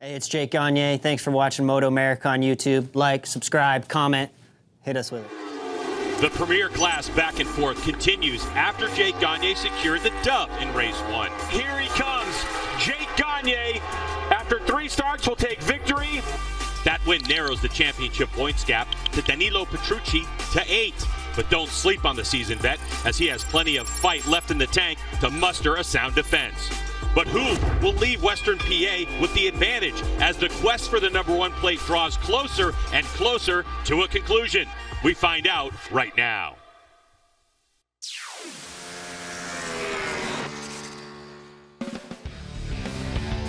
Hey, it's Jake Gagne. Thanks for watching MotoAmerica on YouTube. Like, subscribe, comment, hit us with it. The premier class back and forth continues after Jake Gagne secured the dub in race 1. Here he comes, Jake Gagne. After 3 starts, will take victory. That win narrows the championship points gap to Danilo Petrucci to 8. But don't sleep on the seasoned vet, as he has plenty of fight left in the tank to muster a sound defense. But who will leave Western PA with the advantage as the quest for the #1 plate draws closer and closer to a conclusion? We find out right now.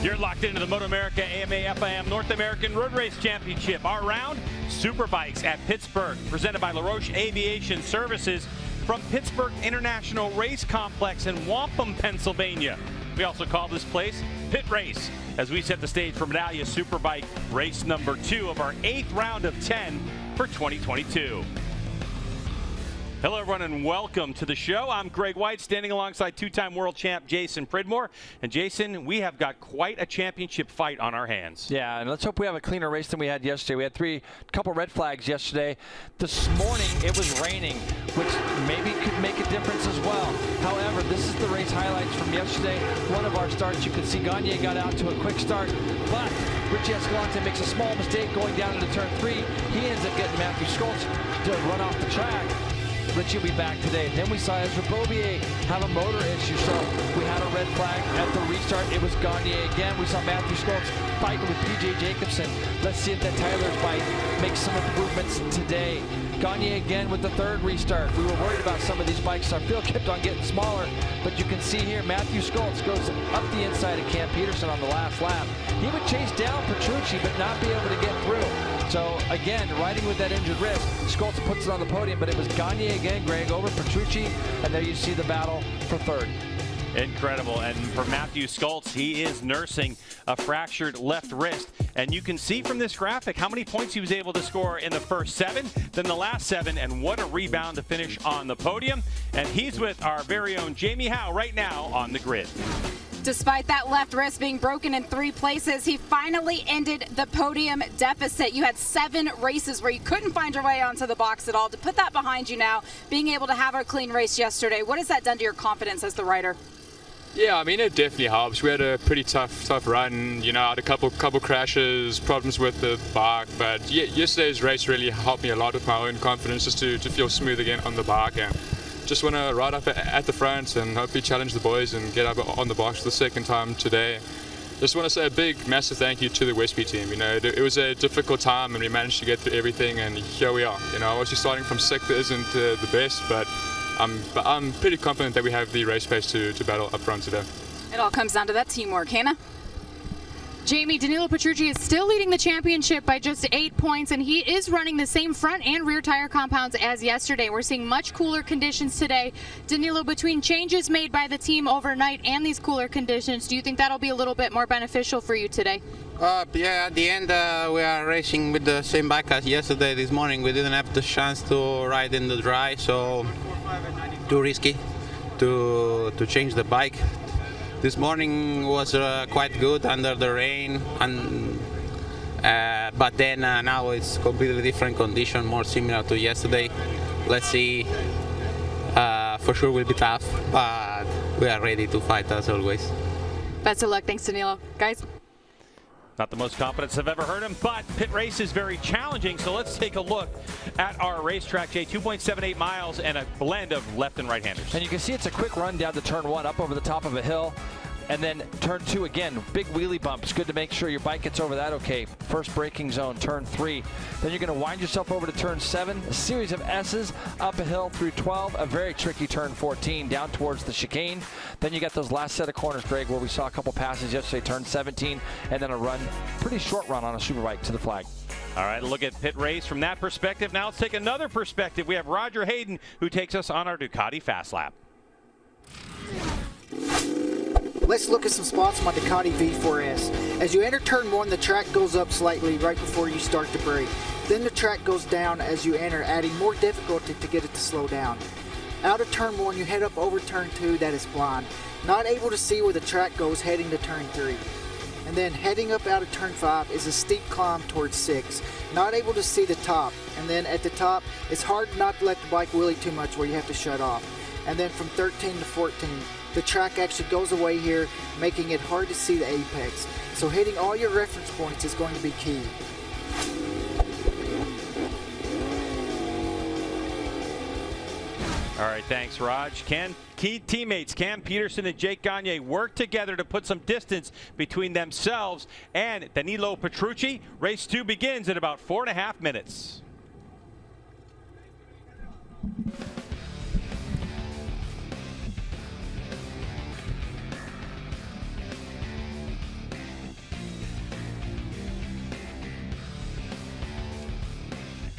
You're locked into the MotoAmerica AMA FIM North American Road Race Championship. Our round, Superbikes at Pittsburgh, presented by LaRoche Aviation Services from Pittsburgh International Race Complex in Wampum, Pennsylvania. We also call this place Pitt Race, as we set the stage for Medallia Superbike race number 2 of our 8th round of 10 for 2022. Hello, everyone, and welcome to the show. I'm Greg White, standing alongside 2-time world champ Jason Pridmore. And Jason, we have got quite a championship fight on our hands. Yeah, and let's hope we have a cleaner race than we had yesterday. We had a couple red flags yesterday. This morning it was raining, which maybe could make a difference as well. However, this is the race highlights from yesterday. One of our starts, you can see Gagne got out to a quick start, but Richie Escalante makes a small mistake going down into turn 3. He ends up getting Matthew Schultz to run off the track. Richie will be back today. Then we saw Ezra Beaubier have a motor issue, so we had a red flag at the restart. It was Gagne again. We saw Matthew Schultz fighting with PJ Jacobson. Let's see if that Tyler's bike makes some improvements today. Gagne again with the 3rd restart. We were worried about some of these bikes. Our field kept on getting smaller, but you can see here Matthew Schultz goes up the inside of Cam Peterson on the last lap. He would chase down Petrucci, but not be able to get through. So again, riding with that injured wrist, Schultz puts it on the podium, but it was Gagne again, Greg, over Petrucci, and there you see the battle for 3rd. Incredible. And for Matthew Schultz, he is nursing a fractured left wrist. And you can see from this graphic how many points he was able to score in the first 7, then the last 7, and what a rebound to finish on the podium. And he's with our very own Jamie Howe right now on the grid. Despite that left wrist being broken in 3 places, he finally ended the podium deficit. You had 7 races where you couldn't find your way onto the box at all. To put that behind you now, being able to have a clean race yesterday, what has that done to your confidence as the rider? Yeah, I mean, it definitely helps. We had a pretty tough run. You know, I had a couple crashes, problems with the bike, but yeah, yesterday's race really helped me a lot with my own confidence, just to feel smooth again on the bike, and just want to ride up at the front and hopefully challenge the boys and get up on the box for the 2nd time today. Just want to say a big, massive thank you to the Westby team. You know, it was a difficult time and we managed to get through everything, and here we are. You know, obviously starting from 6th isn't the best, but I'm pretty confident that we have the race pace to battle up front today. It all comes down to that teamwork. Hannah? Jamie, Danilo Petrucci is still leading the championship by just 8 points, and he is running the same front and rear tire compounds as yesterday. We're seeing much cooler conditions today. Danilo, between changes made by the team overnight and these cooler conditions, do you think that'll be a little bit more beneficial for you today? Yeah, at the end we are racing with the same bike as yesterday. This morning we didn't have the chance to ride in the dry, so too risky to change the bike. This morning was quite good under the rain, and but then now it's completely different condition, more similar to yesterday. Let's see. For sure will be tough, but we are ready to fight as always. Best of luck. Thanks, Danilo. Guys? Not the most confidence I've ever heard him, but Pitt Race is very challenging, so let's take a look at our racetrack, Jay. 2.78 miles and a blend of left and right-handers. And you can see it's a quick run down to turn 1, up over the top of a hill. And then turn 2 again, big wheelie bumps. Good to make sure your bike gets over that okay. First braking zone, turn 3. Then you're gonna wind yourself over to turn 7, a series of S's, up a hill through 12, a very tricky turn 14, down towards the chicane. Then you got those last set of corners, Greg, where we saw a couple passes yesterday, turn 17, and then a run, pretty short run on a Superbike to the flag. All right, look at Pitt Race from that perspective. Now let's take another perspective. We have Roger Hayden, who takes us on our Ducati Fast Lap. Let's look at some spots on my Ducati V4S. As you enter turn 1, the track goes up slightly right before you start to brake. Then the track goes down as you enter, adding more difficulty to get it to slow down. Out of turn 1, you head up over turn 2 that is blind. Not able to see where the track goes heading to turn 3. And then heading up out of turn 5 is a steep climb towards 6. Not able to see the top. And then at the top, it's hard not to let the bike wheelie too much where you have to shut off. And then from 13 to 14, the track actually goes away here, making it hard to see the apex. So hitting all your reference points is going to be key. All right, thanks, Raj. Key teammates Cam Peterson and Jake Gagne work together to put some distance between themselves and Danilo Petrucci. Race 2 begins in about 4.5 minutes.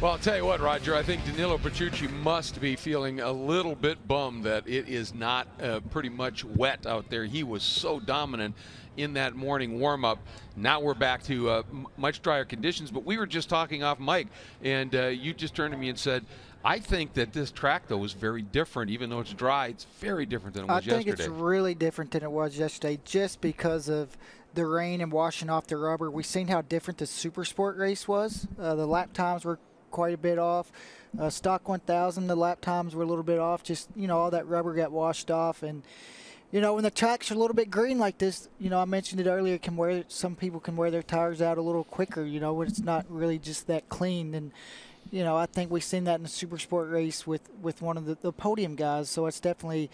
Well, I'll tell you what, Roger, I think Danilo Petrucci must be feeling a little bit bummed that it is not pretty much wet out there. He was so dominant in that morning warm-up. Now we're back to much drier conditions, but we were just talking off mic, and you just turned to me and said, I think that this track, though, is very different. Even though it's dry, it's very different than it was yesterday. I think it's really different than it was yesterday just because of the rain and washing off the rubber. We've seen how different the Supersport race was. The lap times were quite a bit off. Stock 1000, the lap times were a little bit off. Just, all that rubber got washed off. And, when the tracks are a little bit green like this, I mentioned it earlier, some people can wear their tires out a little quicker, when it's not really just that clean. And, I think we've seen that in the Supersport race with one of the podium guys. So it's definitely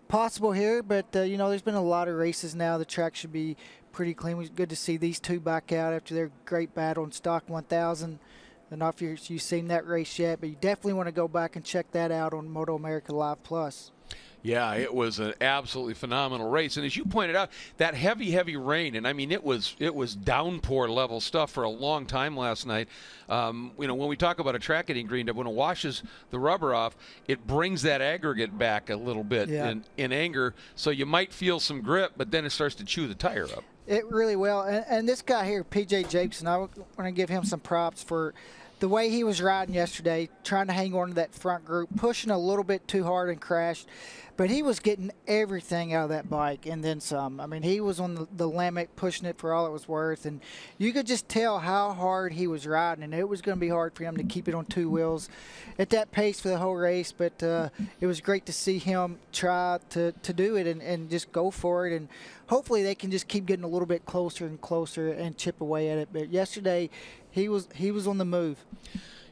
possible here. But, there's been a lot of races now. The track should be pretty clean. It was good to see these two back out after their great battle in Stock 1000. I don't know if you've seen that race yet, but you definitely want to go back and check that out on MotoAmerica Live Plus. Yeah, it was an absolutely phenomenal race. And as you pointed out, that heavy rain, and I mean, it was downpour level stuff for a long time last night. When we talk about a track getting greened up, when it washes the rubber off, it brings that aggregate back a little bit in anger. So you might feel some grip, but then it starts to chew the tire up. It really will. And this guy here, PJ Jacobson, I want to give him some props for the way he was riding yesterday, trying to hang on to that front group, pushing a little bit too hard and crashed. But he was getting everything out of that bike and then some. I mean, he was on the limit, pushing it for all it was worth. And you could just tell how hard he was riding. And it was going to be hard for him to keep it on two wheels at that pace for the whole race. But it was great to see him try to do it and just go for it. And hopefully they can just keep getting a little bit closer and closer and chip away at it. But yesterday, he was on the move.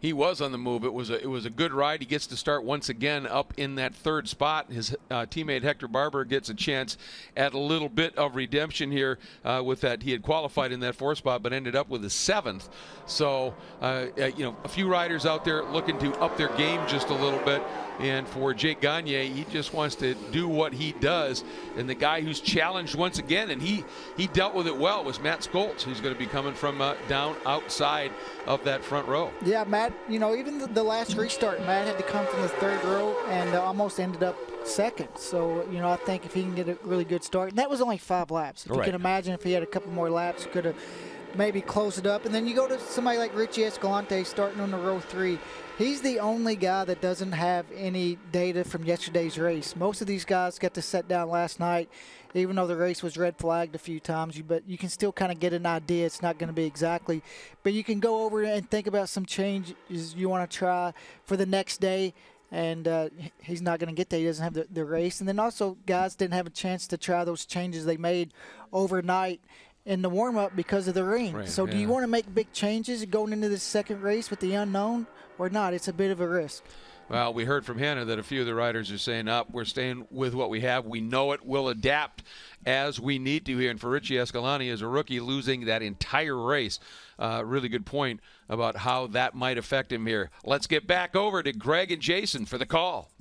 He was on the move. It was a good ride. He gets to start once again up in that third spot. His teammate Hector Barber gets a chance at a little bit of redemption here with that. He had qualified in that fourth spot, but ended up with a seventh. So, a few riders out there looking to up their game just a little bit. And for Jake Gagne, he just wants to do what he does. And the guy who's challenged once again, and he dealt with it well, was Matt Scholz, who's going to be coming from down outside of that front row. Yeah, Matt, even the last restart, Matt had to come from the third row and almost ended up second. So, I think if he can get a really good start, and that was only 5 laps. If you can imagine if he had a couple more laps, he could have maybe closed it up. And then you go to somebody like Richie Escalante starting on the row 3. He's the only guy that doesn't have any data from yesterday's race. Most of these guys got to sit down last night, even though the race was red flagged a few times. But you can still kind of get an idea. It's not going to be exactly. But you can go over and think about some changes you want to try for the next day. And he's not going to get there. He doesn't have the race. And then also guys didn't have a chance to try those changes they made overnight in the warm-up because of the rain. So do you want to make big changes going into the second race with the unknown or not? It's a bit of a risk. Well, we heard from Hannah that a few of the riders are saying, we're staying with what we have. We know it. We'll adapt as we need to here. And for Richie Escalante, as a rookie, losing that entire race, really good point about how that might affect him here. Let's get back over to Greg and Jason for the call.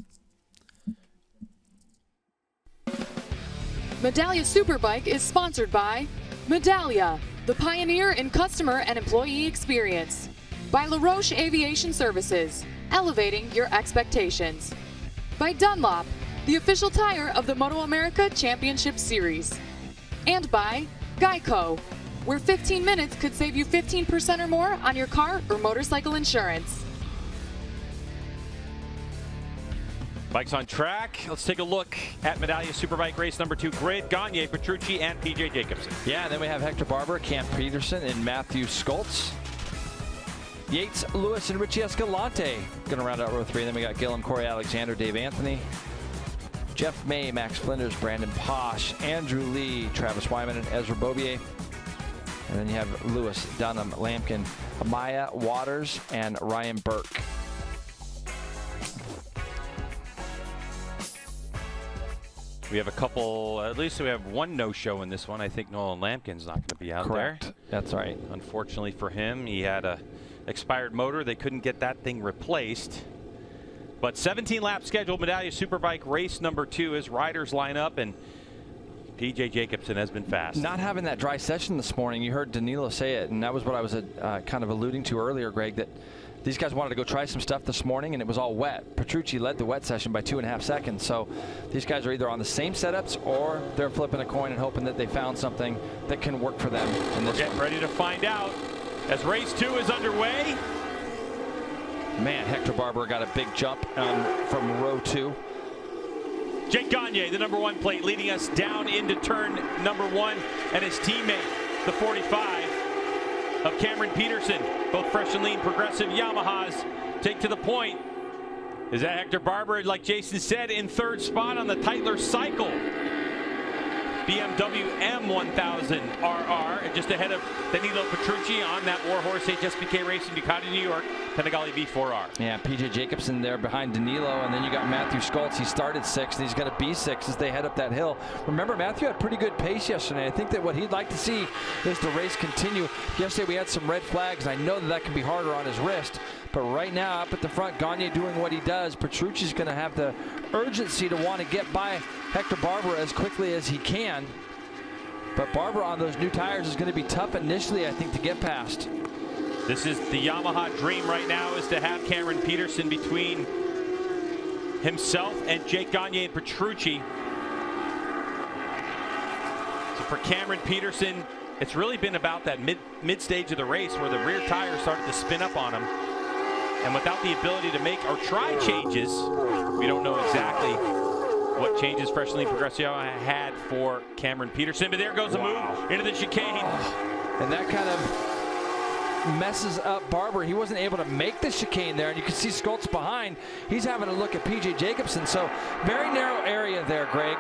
Medallia Superbike is sponsored by Medallia, the pioneer in customer and employee experience. By LaRoche Aviation Services, elevating your expectations. By Dunlop, the official tire of the MotoAmerica Championship Series. And by Geico, where 15 minutes could save you 15% or more on your car or motorcycle insurance. Bikes on track. Let's take a look at Medallia Superbike race number 2 grid. Gagne, Petrucci, and PJ Jacobsen. Yeah, then we have Hector Barber, Cam Peterson, and Matthew Skoltz. Yates, Lewis, and Richie Escalante going to round out row 3. Then we got Gillum, Corey Alexander, Dave Anthony, Jeff May, Max Flinders, Brandon Posh, Andrew Lee, Travis Wyman, and Ezra Bobier. And then you have Lewis, Dunham, Lampkin, Amaya Waters, and Ryan Burke. We have a couple, at least we have one no-show in this one. I think Nolan Lampkin's not going to be out there. Correct. That's right. Unfortunately for him, he had a expired motor. They couldn't get that thing replaced. But 17-lap scheduled Medallia Superbike race number 2 as riders line up, and PJ Jacobsen has been fast. Not having that dry session this morning, you heard Danilo say it, and that was what I was kind of alluding to earlier, Greg, that these guys wanted to go try some stuff this morning, and it was all wet. Petrucci led the wet session by 2.5 seconds, so these guys are either on the same setups or they're flipping a coin and hoping that they found something that can work for them in this one. Getting ready to find out as race 2 is underway. Man, Hector Barber got a big jump from row 2. Jake Gagne, the number 1 plate, leading us down into turn number 1, and his teammate, the 45 of Cameron Peterson. Both fresh and lean progressive Yamahas take to the point. Is that Hector Barber, like Jason said, in 3rd spot on the Tytler cycle. BMW M1000 RR, and just ahead of Danilo Petrucci on that Warhorse HSBK Racing Ducati New York Panigale V4R. Yeah, PJ Jacobsen there behind Danilo, and then you got Matthew Skoltz. He started 6th, and he's going to be 6th as they head up that hill. Remember, Matthew had pretty good pace yesterday. I think that what he'd like to see is the race continue. Yesterday we had some red flags, and I know that that can be harder on his wrist. But right now, up at the front, Gagne doing what he does. Petrucci's going to have the urgency to want to get by Hector Barber as quickly as he can. But Barber on those new tires is going to be tough initially, I think, to get past. This is the Yamaha dream right now, is to have Cameron Peterson between himself and Jake Gagne and Petrucci. So for Cameron Peterson, it's really been about that mid stage of the race where the rear tire started to spin up on him. And without the ability to make or try changes, we don't know exactly what changes Fresh Lean Progressive had for Cameron Peterson. But there goes a move into the chicane. And that kind of messes up Barber. He wasn't able to make the chicane there, and you can see Skoltz behind. He's having a look at PJ Jacobsen. So very narrow area there, Greg.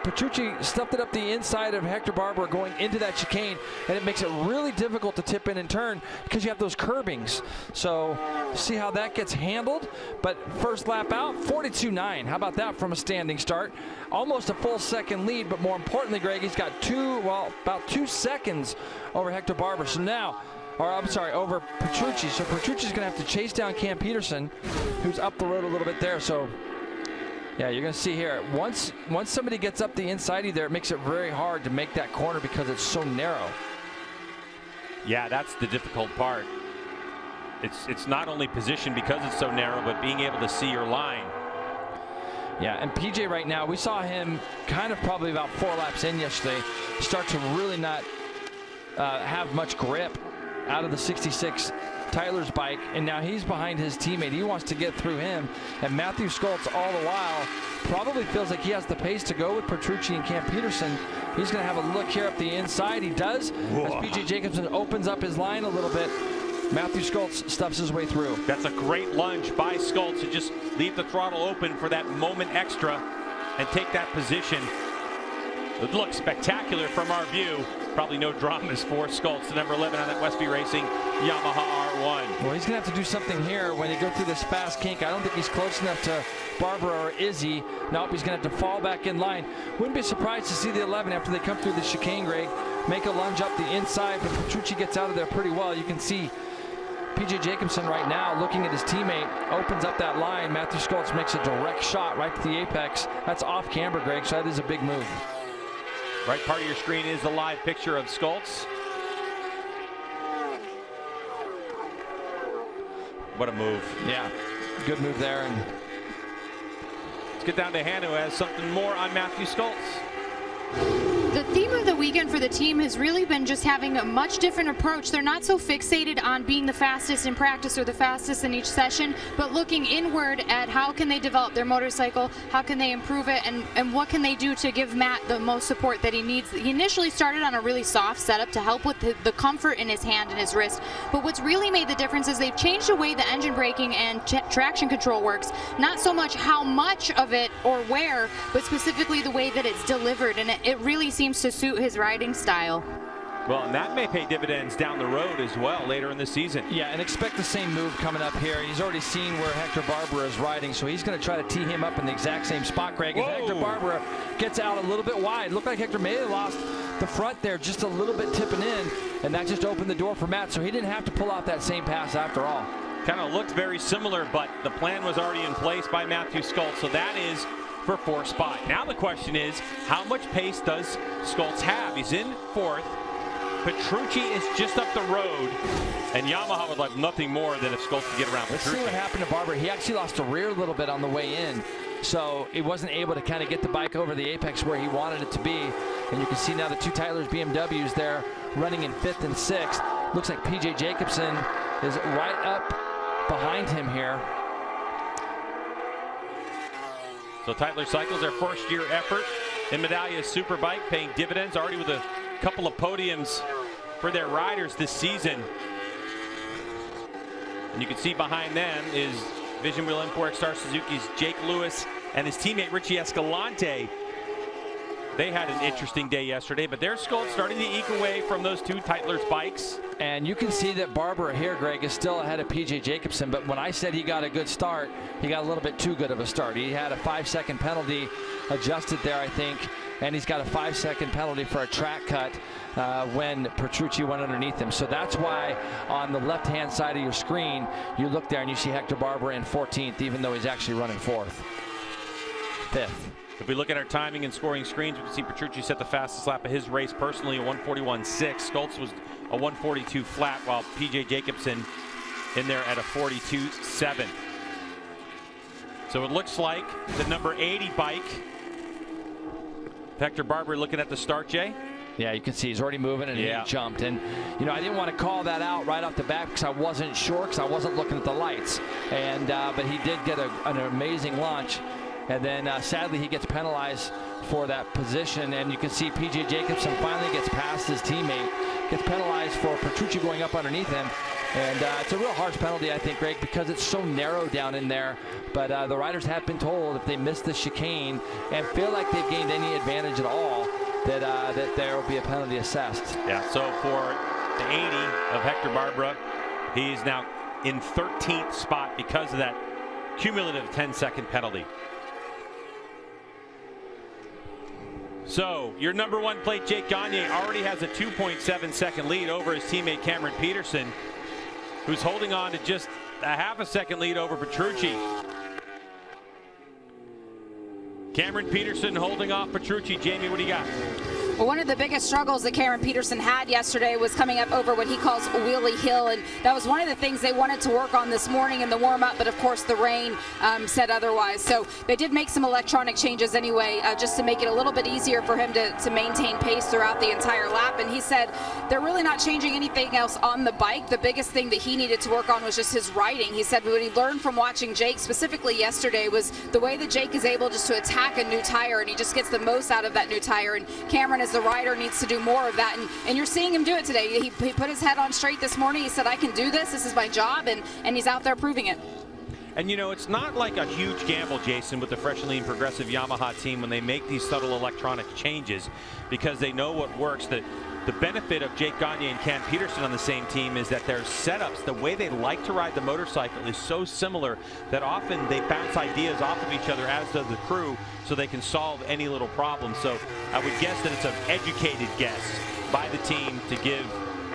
Petrucci stuffed it up the inside of Hector Barber going into that chicane, and it makes it really difficult to tip in and turn because you have those curbings. So see how that gets handled. But first lap out, 42.9. How about that from a standing start? Almost a full second lead, but more importantly, Greg, he's got about 2 seconds over Hector Barber. So now, or I'm sorry, over Petrucci. So Petrucci's going to have to chase down Cam Peterson, who's up the road a little bit there. So yeah, you're going to see here, once somebody gets up the inside of there, it makes it very hard to make that corner because it's so narrow. Yeah, that's the difficult part. It's not only position because it's so narrow, but being able to see your line. Yeah, and PJ right now, we saw him kind of probably about 4 laps in yesterday start to really not have much grip out of the 66 Tyler's bike, and now he's behind his teammate. He wants to get through him, and Matthew Skoltz all the while probably feels like he has the pace to go with Petrucci and Cam Peterson. He's going to have a look here up the inside. He does. Whoa. As PJ Jacobsen opens up his line a little bit, Matthew Skoltz stuffs his way through. That's a great lunge by Skoltz to just leave the throttle open for that moment extra and take that position. It looks spectacular from our view. Probably no dramas for Skoltz, the number 11 on that Westby Racing Yamaha R1. Well, he's going to have to do something here when he goes through this fast kink. I don't think he's close enough to Barber, or is he? Nope, he's going to have to fall back in line. Wouldn't be surprised to see the 11 after they come through the chicane, Greg, make a lunge up the inside, but Petrucci gets out of there pretty well. You can see PJ Jacobsen right now looking at his teammate, opens up that line. Matthew Skoltz makes a direct shot right to the apex. That's off camber, Greg, so that is a big move. Right part of your screen is the live picture of Skoltz. What a move. Yeah, good move there. And let's get down to Hannah, who has something more on Matthew Skoltz. The theme of the week weekend for the team has really been just having a much different approach. They're not so fixated on being the fastest in practice or the fastest in each session, but looking inward at how can they develop their motorcycle, how can they improve it, and what can they do to give Matt the most support that he needs. He initially started on a really soft setup to help with the comfort in his hand and his wrist, but what's really made the difference is they've changed the way the engine braking and traction control works. Not so much how much of it or where, but specifically the way that it's delivered, and it really seems to suit his riding style. Well, and that may pay dividends down the road as well later in the season. Yeah, and expect the same move coming up here. He's already seen where Hector Barbera is riding, so he's going to try to tee him up in the exact same spot, Greg. If Hector Barbera gets out a little bit wide, looked like Hector may have lost the front there just a little bit tipping in, and that just opened the door for Matt, so he didn't have to pull out that same pass after all. Kind of looked very similar, but the plan was already in place by Matthew Schultz, so that is for fourth spot. Now the question is, how much pace does Schultz have? He's in fourth. Petrucci is just up the road, and Yamaha would like nothing more than if Schultz could get around Petrucci. Let's see what happened to Barbera. He actually lost the rear a little bit on the way in, so he wasn't able to kind of get the bike over the apex where he wanted it to be. And you can see now the two Tytlers BMWs there running in 5th and 6th. Looks like PJ Jacobsen is right up behind him here. So Tytler Cycles, their first-year effort in Medallia Superbike, paying dividends already with a couple of podiums for their riders this season. And you can see behind them is Vision Wheel Import Star Suzuki's Jake Lewis and his teammate Richie Escalante. They had an interesting day yesterday, but their Schultz starting to eke away from those two Tytler's bikes. And you can see that Barbera here, Greg, is still ahead of PJ Jacobsen, but when I said he got a good start, he got a little bit too good of a start. He had a 5-second penalty adjusted there, I think, and he's got a 5-second penalty for a track cut when Petrucci went underneath him. So that's why on the left-hand side of your screen, you look there and you see Hector Barbera in 14th, even though he's actually running 4th. 5th. If we look at our timing and scoring screens, we can see Petrucci set the fastest lap of his race personally, a 1:41.6. Schultz was a 1:42 flat, while PJ Jacobsen in there at a 42.7. So it looks like the number 80 bike. Hector Barbera looking at the start, Jay. Yeah, you can see he's already moving and he jumped. And, you know, I didn't want to call that out right off the bat because I wasn't sure, because I wasn't looking at the lights. And but he did get an amazing launch. And then sadly he gets penalized for that position, and you can see PJ Jacobsen finally gets past his teammate, gets penalized for Petrucci going up underneath him. And it's a real harsh penalty, I think, Greg, because it's so narrow down in there. But the riders have been told if they miss the chicane and feel like they've gained any advantage at all, that there will be a penalty assessed. Yeah, so for the 80 of Hector Barbera, he's now in 13th spot because of that cumulative 10-second penalty. So your number 1 plate, Jake Gagne, already has a 2.7-second lead over his teammate Cameron Peterson, who's holding on to just a half-a-second lead over Petrucci. Cameron Peterson holding off Petrucci. Jamie, what do you got? Well, one of the biggest struggles that Cameron Peterson had yesterday was coming up over what he calls Wheelie Hill, and that was one of the things they wanted to work on this morning in the warm-up, but of course the rain said otherwise. So they did make some electronic changes anyway, just to make it a little bit easier for him to maintain pace throughout the entire lap. And he said they're really not changing anything else on the bike. The biggest thing that he needed to work on was just his riding. He said what he learned from watching Jake specifically yesterday was the way that Jake is able just to attack a new tire, and he just gets the most out of that new tire. And Cameron, as the rider, needs to do more of that, and you're seeing him do it today. He put his head on straight this morning. He said, I can do this. This is my job, and he's out there proving it. And you know, it's not like a huge gamble, Jason, with the Fresh and Lean Progressive Yamaha team when they make these subtle electronic changes, because they know what works. The benefit of Jake Gagne and Cam Peterson on the same team is that their setups, the way they like to ride the motorcycle, is so similar that often they bounce ideas off of each other, as does the crew, so they can solve any little problem. So I would guess that it's an educated guess by the team to give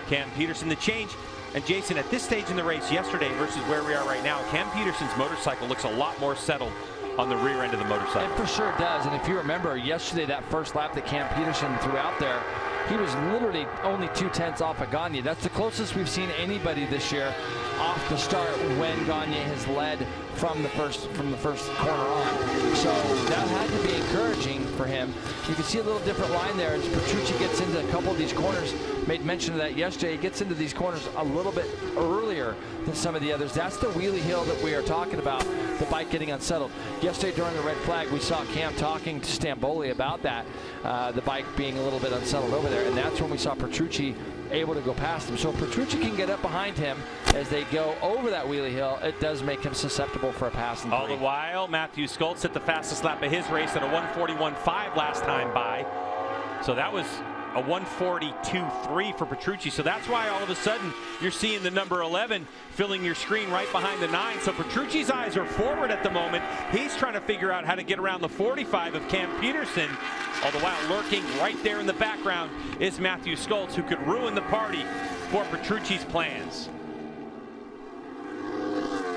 Cam Peterson the change. And Jason, at this stage in the race yesterday versus where we are right now, Cam Peterson's motorcycle looks a lot more settled on the rear end of the motorcycle. It for sure does. And if you remember yesterday, that first lap that Cam Peterson threw out there, he was literally only 2/10 off of Gagne. That's the closest we've seen anybody this year off the start when Gagne has led from the first corner on. So that had to be encouraging for him. You can see a little different line there as Petrucci gets into a couple of these corners. Made mention of that yesterday. He gets into these corners a little bit earlier than some of the others. That's the wheelie hill that we are talking about, the bike getting unsettled. Yesterday during the red flag, we saw Cam talking to Stamboli about that, the bike being a little bit unsettled over there, and that's when we saw Petrucci able to go past him. So if Petrucci can get up behind him as they go over that wheelie hill, it does make him susceptible for a pass. All the while, Matthew Schultz hit the fastest lap of his race at a 1:41.5 last time by. So that was a 1:42.3 for Petrucci. So that's why all of a sudden you're seeing the number 11 filling your screen right behind the 9. So Petrucci's eyes are forward at the moment. He's trying to figure out how to get around the 45 of Cam Peterson. All the while lurking right there in the background is Matthew Schultz, who could ruin the party for Petrucci's plans.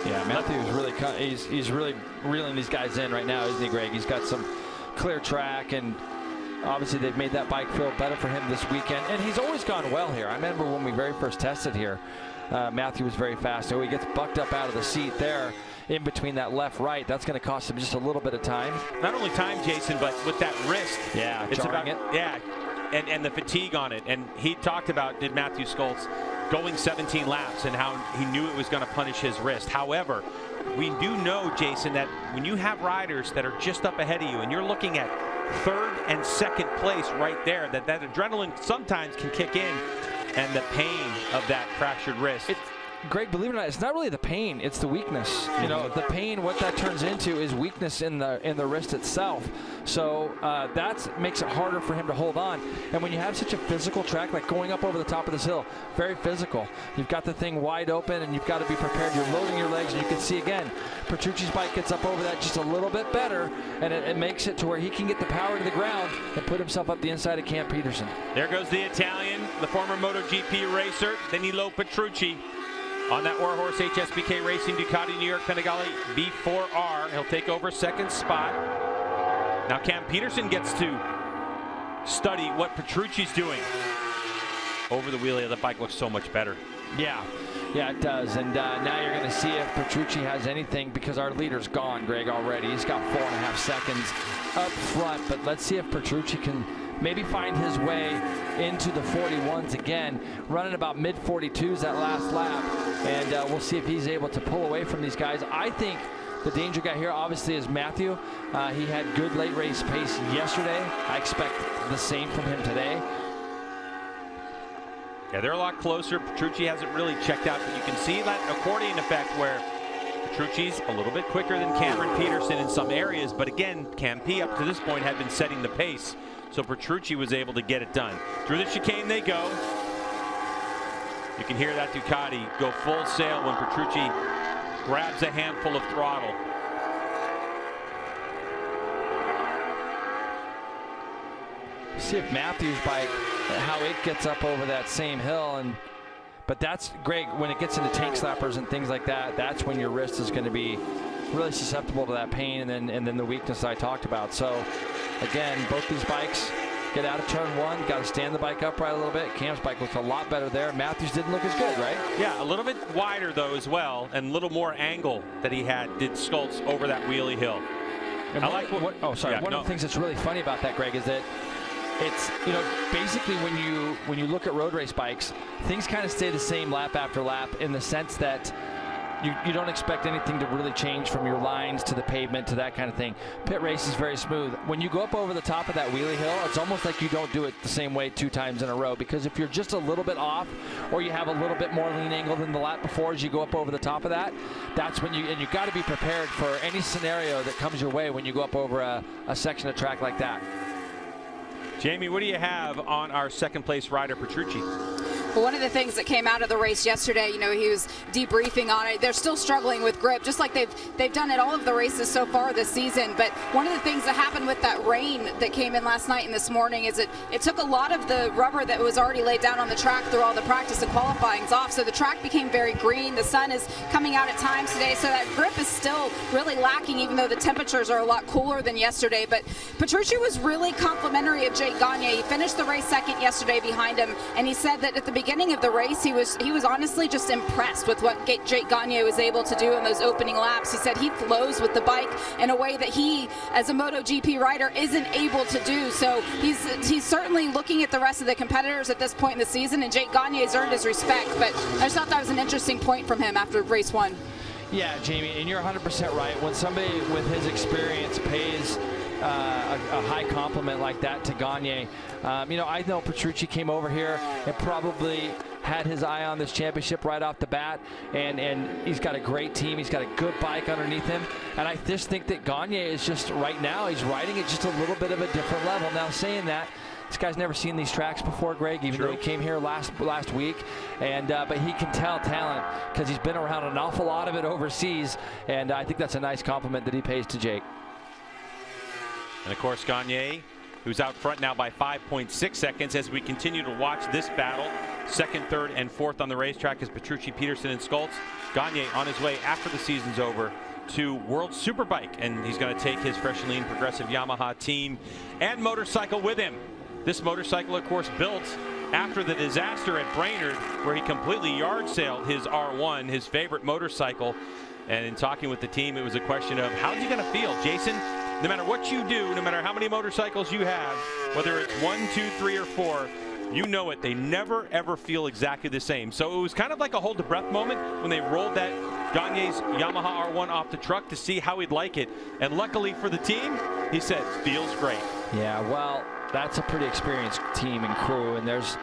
Yeah, Matthew's really he's really reeling these guys in right now, isn't he, Greg? He's got some clear track, and obviously they've made that bike feel better for him this weekend. And he's always gone well here. I remember when we very first tested here, Matthew was very fast. So he gets bucked up out of the seat there in between that left-right. That's going to cost him just a little bit of time. Not only time, Jason, but with that wrist. Yeah, it's about it. Yeah, and the fatigue on it. And he talked about, did Matthew Schultz, going 17 laps and how he knew it was going to punish his wrist. However, we do know, Jason, that when you have riders that are just up ahead of you and you're looking at third and second place right there, that adrenaline sometimes can kick in, and the pain of that fractured wrist. Greg, believe it or not, it's not really the pain, it's the weakness. You know, the pain, what that turns into is weakness in the wrist itself. So that makes it harder for him to hold on. And when you have such a physical track, like going up over the top of this hill, very physical. You've got the thing wide open, and you've got to be prepared. You're loading your legs, and you can see again, Petrucci's bike gets up over that just a little bit better, and it makes it to where he can get the power to the ground and put himself up the inside of Cam Peterson. There goes the Italian, the former MotoGP racer, Danilo Petrucci. On that Warhorse HSBK Racing Ducati New York Panigale V4R. He'll take over second spot. Now Cam Peterson gets to study what Petrucci's doing. Over the wheelie, the bike looks so much better. Yeah, it does. And now you're going to see if Petrucci has anything, because our leader's gone, Greg, already. He's got 4.5 seconds up front. But let's see if Petrucci can maybe find his way into the 41s again, running about mid-42s that last lap, and we'll see if he's able to pull away from these guys. I think the danger guy here obviously is Matthew. He had good late race pace yesterday. I expect the same from him today. Yeah, they're a lot closer. Petrucci hasn't really checked out, but you can see that accordion effect where Petrucci's a little bit quicker than Cameron Peterson in some areas, but again, Cam P up to this point had been setting the pace. So Petrucci was able to get it done. Through the chicane they go. You can hear that Ducati go full sail when Petrucci grabs a handful of throttle. See if Matthew's bike, how it gets up over that same hill. But that's, Greg, when it gets into tank slappers and things like that, that's when your wrist is going to be really susceptible to that pain and then the weakness I talked about. So again, both these bikes get out of turn one, got to stand the bike upright a little bit. Cam's bike looked a lot better there. Matthews didn't look as good, right? Yeah, a little bit wider though as well, and a little more angle that he had, did Schultz over that wheelie hill. And one of the things that's really funny about that, Greg, is that it's, you know, basically when you look at road race bikes, things kind of stay the same lap after lap, in the sense that you don't expect anything to really change from your lines to the pavement to that kind of thing. Pit Race is very smooth. When you go up over the top of that wheelie hill, it's almost like you don't do it the same way 2 times in a row, because if you're just a little bit off, or you have a little bit more lean angle than the lap before as you go up over the top of that, that's when you've got to be prepared for any scenario that comes your way when you go up over a section of track like that. Jamie, what do you have on our second place rider, Petrucci? Well, one of the things that came out of the race yesterday, you know, he was debriefing on it. They're still struggling with grip, just like they've done at all of the races so far this season. But one of the things that happened with that rain that came in last night and this morning is it took a lot of the rubber that was already laid down on the track through all the practice and qualifyings off. So the track became very green. The sun is coming out at times today, so that grip is still really lacking, even though the temperatures are a lot cooler than yesterday. But Petrucci was really complimentary of Jake Gagne. He finished the race second yesterday behind him, and he said that at the beginning beginning of the race, he was honestly just impressed with what Jake Gagne was able to do in those opening laps. He said he flows with the bike in a way that he, as a MotoGP rider, isn't able to do. So he's certainly looking at the rest of the competitors at this point in the season, and Jake Gagne has earned his respect. But I just thought that was an interesting point from him after race 1. Yeah, Jamie, and you're 100% right. When somebody with his experience pays a high compliment like that to Gagne, I know Petrucci came over here and probably had his eye on this championship right off the bat, and he's got a great team. He's got a good bike underneath him, and I just think that Gagne is just right now, he's riding at just a little bit of a different level. Now, saying that, this guy's never seen these tracks before, Greg, even though he came here last week, and but he can tell talent because he's been around an awful lot of it overseas, and I think that's a nice compliment that he pays to Jake. And of course, Gagne, who's out front now by 5.6 seconds as we continue to watch this battle. Second, third, and fourth on the racetrack is Petrucci, Peterson, and Schultz. Gagne on his way after the season's over to World Superbike, and he's going to take his fresh and lean Progressive Yamaha team and motorcycle with him. This motorcycle, of course, built after the disaster at Brainerd, where he completely yard sailed his R1, his favorite motorcycle. And in talking with the team, it was a question of how's he going to feel, Jason? No matter what you do, no matter how many motorcycles you have, whether it's 1, 2, 3, or 4, you know it, they never ever feel exactly the same. So it was kind of like a hold the breath moment when they rolled that Gagne's Yamaha R1 off the truck to see how he'd like it. And luckily for the team, he said, feels great. Yeah, well, that's a pretty experienced team and crew, and there's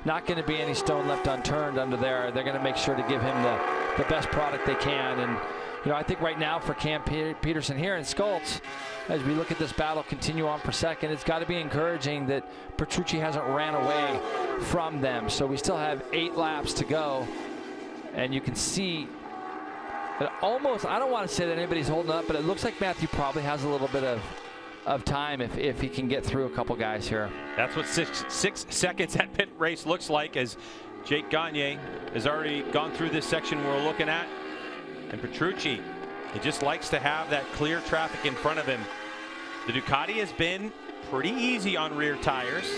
not going to be any stone left unturned under there. They're going to make sure to give him the best product they can. And I think right now for Cam Peterson here and Schultz, as we look at this battle continue on for second, it's got to be encouraging that Petrucci hasn't ran away from them. So we still have 8 laps to go, and you can see that almost, I don't want to say that anybody's holding up, but it looks like Matthew probably has a little bit of time if he can get through a couple guys here. That's what 6 seconds at Pitt Race looks like, as Jake Gagne has already gone through this section we're looking at. And Petrucci, he just likes to have that clear traffic in front of him. The Ducati has been pretty easy on rear tires.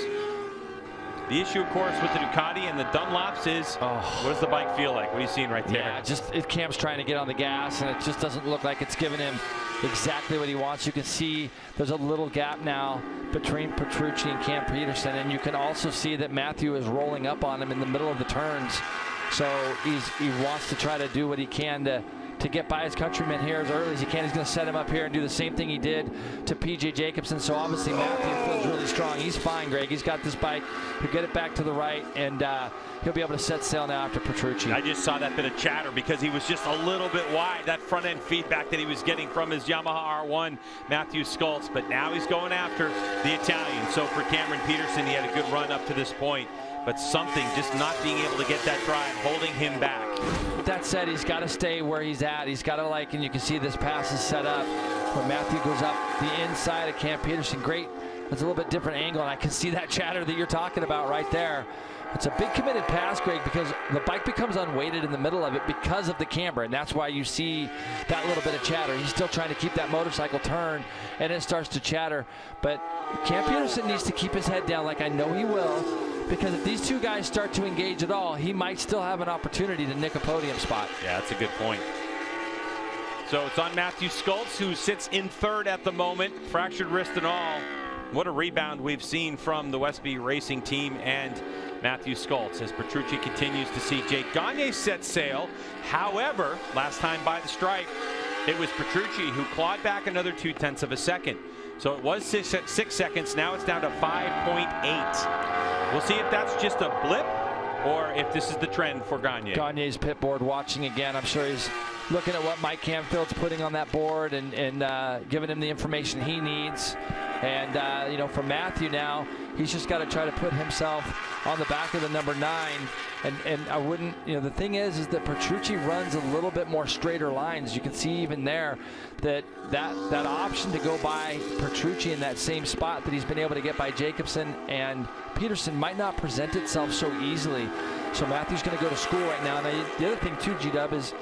The issue, of course, with the Ducati and the Dunlops is, what does the bike feel like? What are you seeing right there? Yeah, Cam's trying to get on the gas, and it just doesn't look like it's giving him exactly what he wants. You can see there's a little gap now between Petrucci and Cam Peterson, and you can also see that Matthew is rolling up on him in the middle of the turns. So he wants to try to do what he can to get by his countrymen here as early as he can. He's going to set him up here and do the same thing he did to PJ Jacobsen. So obviously Matthew feels really strong. He's fine, Greg. He's got this bike. He'll get it back to the right, and he'll be able to set sail now after Petrucci. I just saw that bit of chatter because he was just a little bit wide, that front end feedback that he was getting from his Yamaha R1, Matthew Schultz. But now he's going after the Italian. So for Cameron Peterson, he had a good run up to this point, but something just not being able to get that drive holding him back. That said, he's got to stay where he's at. He's got to, and you can see this pass is set up where Matthew goes up the inside of Cam Peterson. Great. It's a little bit different angle, and I can see that chatter that you're talking about right there. It's a big committed pass, Greg, because the bike becomes unweighted in the middle of it because of the camber, and that's why you see that little bit of chatter. He's still trying to keep that motorcycle turned, and it starts to chatter. But Cam Peterson needs to keep his head down, like I know he will, because if these two guys start to engage at all, he might still have an opportunity to nick a podium spot. Yeah, that's a good point. So it's on Matthew Schultz, who sits in third at the moment, fractured wrist and all. What a rebound we've seen from the Westby Racing team and Matthew Schultz as Petrucci continues to see Jake Gagne set sail. However, last time by the stripe, it was Petrucci who clawed back another 0.2 of a second. So it was 6 seconds. Now it's down to 5.8. We'll see if that's just a blip or if this is the trend for Gagne. Gagne's pit board watching again. I'm sure he's looking at what Mike Camfield's putting on that board and giving him the information he needs. And, for Matthew now, he's just got to try to put himself on the back of the number 9. And I wouldn't, the thing is that Petrucci runs a little bit more straighter lines. You can see even there that option to go by Petrucci in that same spot that he's been able to get by Jacobsen and Peterson might not present itself so easily. So Matthew's going to go to school right now. Now, the other thing too, G-Dub, is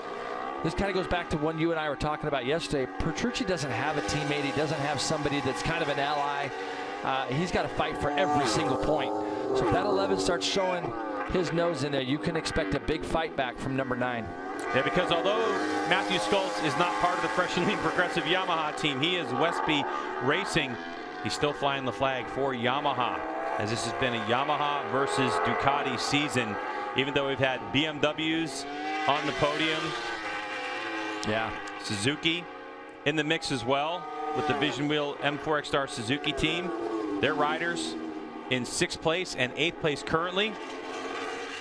this kind of goes back to one you and I were talking about yesterday. Petrucci doesn't have a teammate. He doesn't have somebody that's kind of an ally. He's got to fight for every single point. So if that 11 starts showing his nose in there, you can expect a big fight back from number 9. Yeah, because although Matthew Schultz is not part of the freshly progressive Yamaha team, he is Westby Racing. He's still flying the flag for Yamaha, as this has been a Yamaha versus Ducati season, even though we've had BMWs on the podium. Yeah. Suzuki in the mix as well with the Vision Wheel M4 X-Star Suzuki team. Their riders in 6th place and 8th place currently,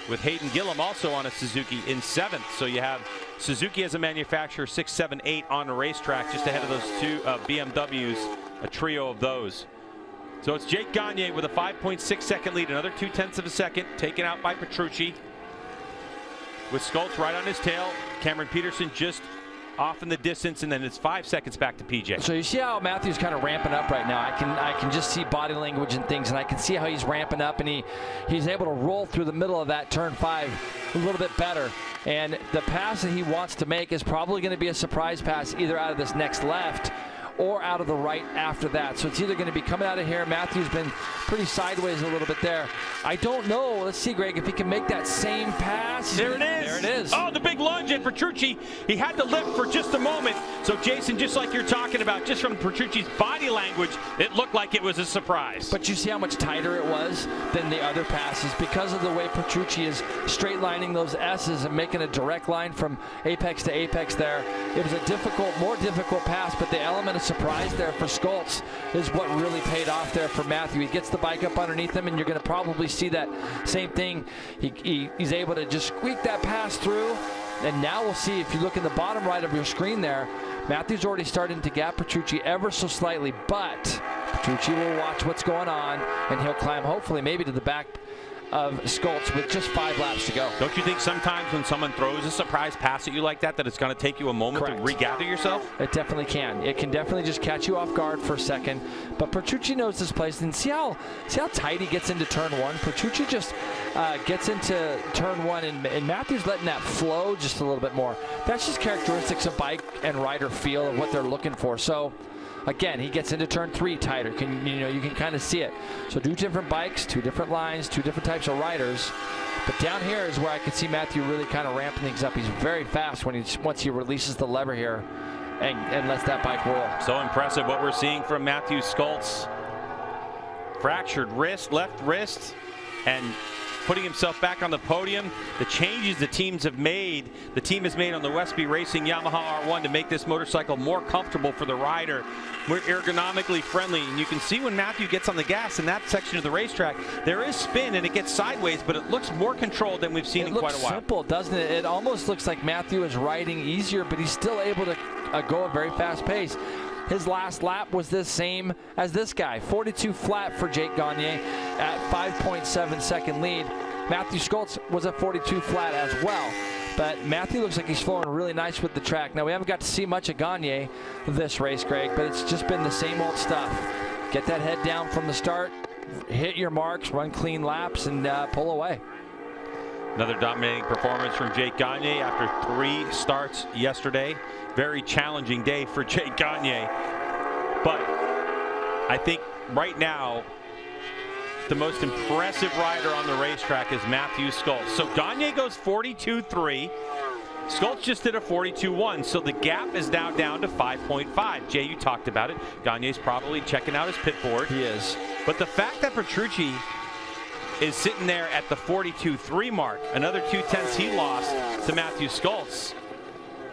with Hayden Gillum also on a Suzuki in 7th. So you have Suzuki as a manufacturer, 6, 7, 8 on the racetrack, just ahead of those 2 BMWs, a trio of those. So it's Jake Gagne with a 5.6 second lead, another 0.2 of a second, taken out by Petrucci, with Schultz right on his tail. Cameron Peterson just off in the distance, and then it's 5 seconds back to PJ. So you see how Matthew's kind of ramping up right now. I can just see body language and things, and I can see how he's ramping up, and he's able to roll through the middle of that turn 5 a little bit better. And the pass that he wants to make is probably going to be a surprise pass, either out of this next left or out of the right after that. So it's either going to be coming out of here. Matthew's been pretty sideways a little bit there. I don't know. Let's see, Greg, if he can make that same pass. There it is. There it is. Oh, the big lunge at Petrucci. He had to lift for just a moment. So, Jason, just like you're talking about, just from Petrucci's body language, it looked like it was a surprise. But you see how much tighter it was than the other passes because of the way Petrucci is straight lining those S's and making a direct line from apex to apex there. It was a more difficult pass, but the element of surprise there for Schultz is what really paid off there for Matthew. He gets the bike up underneath him, and you're going to probably see that same thing. He's able to just squeak that pass through, and now we'll see, if you look in the bottom right of your screen there, Matthew's already starting to gap Petrucci ever so slightly, but Petrucci will watch what's going on, and he'll climb hopefully maybe to the back of Schultz with just 5 laps to go. Don't you think sometimes when someone throws a surprise pass at you like that, that it's going to take you a moment to regather yourself? It definitely can. It can definitely just catch you off guard for a second. But Petrucci knows this place, and see how tight he gets into turn 1. Petrucci just gets into turn 1, and Matthew's letting that flow just a little bit more. That's just characteristics of bike and rider feel of what they're looking for. So again, he gets into turn 3 tighter. You can kind of see it. So 2 different bikes, 2 different lines, 2 different types of riders. But down here is where I can see Matthew really kind of ramping things up. He's very fast once he releases the lever here and lets that bike roll. So impressive what we're seeing from Matthew Schultz. Fractured wrist, left wrist, and putting himself back on the podium. The changes the team has made on the Westby Racing Yamaha R1 to make this motorcycle more comfortable for the rider, more ergonomically friendly. And you can see when Matthew gets on the gas in that section of the racetrack, there is spin and it gets sideways, but it looks more controlled than we've seen in quite a while. It looks simple, doesn't it? It almost looks like Matthew is riding easier, but he's still able to go at a very fast pace. His last lap was the same as this guy, 42 flat for Jake Gagne at 5.7 second lead. Matthew Schultz was at 42 flat as well. But Matthew looks like he's flowing really nice with the track. Now, we haven't got to see much of Gagne this race, Greg, but it's just been the same old stuff. Get that head down from the start, hit your marks, run clean laps, and pull away. Another dominating performance from Jake Gagne after 3 starts yesterday. Very challenging day for Jake Gagne. But I think right now, the most impressive rider on the racetrack is Matthew Schultz. So Gagne goes 42.3. Schultz just did a 42.1, so the gap is now down to 5.5. Jay, you talked about it. Gagne's probably checking out his pit board. He is. But the fact that Petrucci is sitting there at the 42.3 mark, another 0.2 he lost to Matthew Schultz.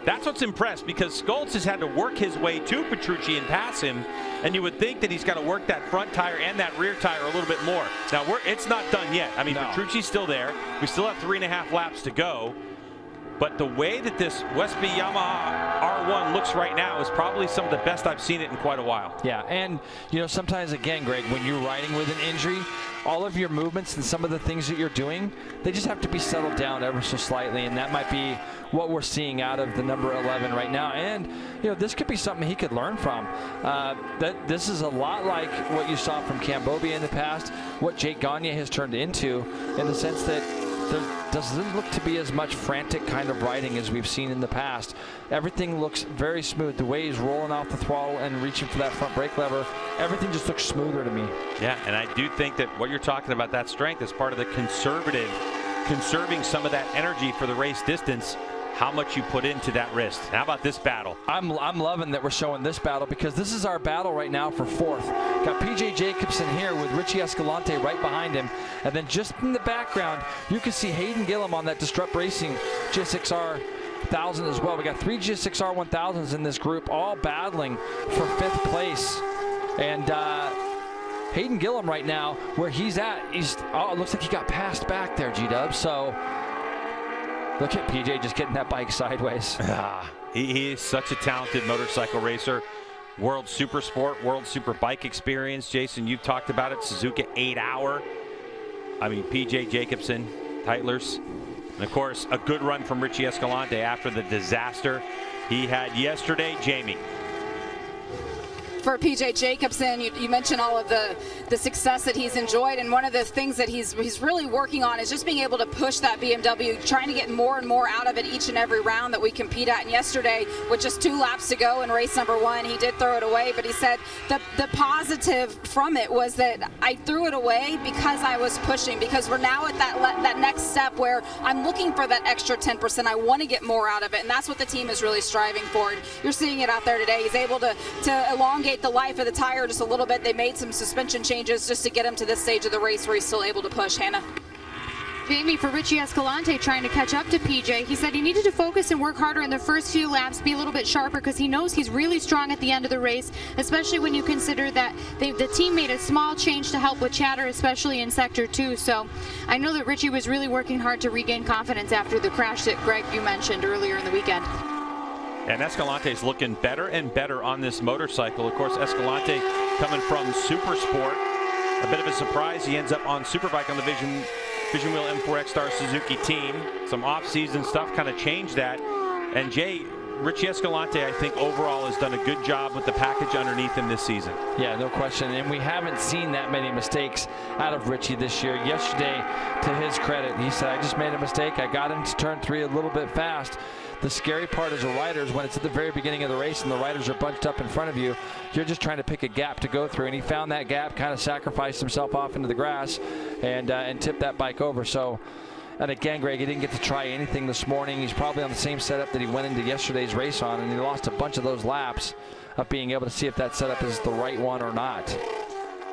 That's what's impressed, because Schultz has had to work his way to Petrucci and pass him, and you would think that he's got to work that front tire and that rear tire a little bit more. Now, it's not done yet. I mean, no. Petrucci's still there. We still have 3.5 laps to go. But the way that this Westby Yamaha R1 looks right now is probably some of the best I've seen it in quite a while. Yeah, and sometimes, again, Greg, when you're riding with an injury, all of your movements and some of the things that you're doing, they just have to be settled down ever so slightly, and that might be what we're seeing out of the number 11 right now. And this could be something he could learn from. This is a lot like what you saw from Cambodia in the past, what Jake Gagne has turned into, in the sense that there doesn't look to be as much frantic kind of riding as we've seen in the past. Everything looks very smooth. The way he's rolling off the throttle and reaching for that front brake lever, everything just looks smoother to me. Yeah, and I do think that what you're talking about, that strength, is part of the conservative conserving some of that energy for the race distance, how much you put into that wrist. How about this battle? I'm loving that we're showing this battle, because this is our battle right now for fourth. Got PJ Jacobson here with Richie Escalante right behind him. And then just in the background, you can see Hayden Gillum on that Disrupt Racing GSX-R 1000 as well. We got 3 GSX-R 1000s in this group, all battling for 5th place. And Hayden Gillum right now, where he's at, it looks like he got passed back there, G-Dub. So look at PJ just getting that bike sideways. He is such a talented motorcycle racer. World Super Sport, World Superbike experience. Jason, you've talked about it. Suzuka 8-hour. I mean, PJ Jacobson, Titlers. And of course, a good run from Richie Escalante after the disaster he had yesterday. Jamie. For PJ Jacobson, you mentioned all of the success that he's enjoyed, and one of the things that he's really working on is just being able to push that BMW, trying to get more and more out of it each and every round that we compete at. And yesterday, with just 2 laps to go in race number 1, he did throw it away, but he said the positive from it was that I threw it away because I was pushing, because we're now at that next step where I'm looking for that extra 10%. I want to get more out of it, and that's what the team is really striving for. And you're seeing it out there today. He's able to elongate the life of the tire just a little bit. They made some suspension changes just to get him to this stage of the race where he's still able to push. Hannah. Jamie, for Richie Escalante trying to catch up to PJ, he said he needed to focus and work harder in the first few laps, be a little bit sharper, because he knows he's really strong at the end of the race, especially when you consider that the team made a small change to help with chatter, especially in Sector 2. So I know that Richie was really working hard to regain confidence after the crash that, Greg, you mentioned earlier in the weekend. And Escalante is looking better and better on this motorcycle. Of course, Escalante coming from Super Sport. A bit of a surprise. He ends up on Superbike on the Vision Wheel M4X Star Suzuki team. Some off-season stuff kind of changed that. And Richie Escalante, I think, overall has done a good job with the package underneath him this season. Yeah, no question. And we haven't seen that many mistakes out of Richie this year. Yesterday, to his credit, he said, I just made a mistake. I got him to turn 3 a little bit fast. The scary part as a rider is when it's at the very beginning of the race and the riders are bunched up in front of you, you're just trying to pick a gap to go through. And he found that gap, kind of sacrificed himself off into the grass and tipped that bike over. So, and again, Greg, he didn't get to try anything this morning. He's probably on the same setup that he went into yesterday's race on, and he lost a bunch of those laps of being able to see if that setup is the right one or not.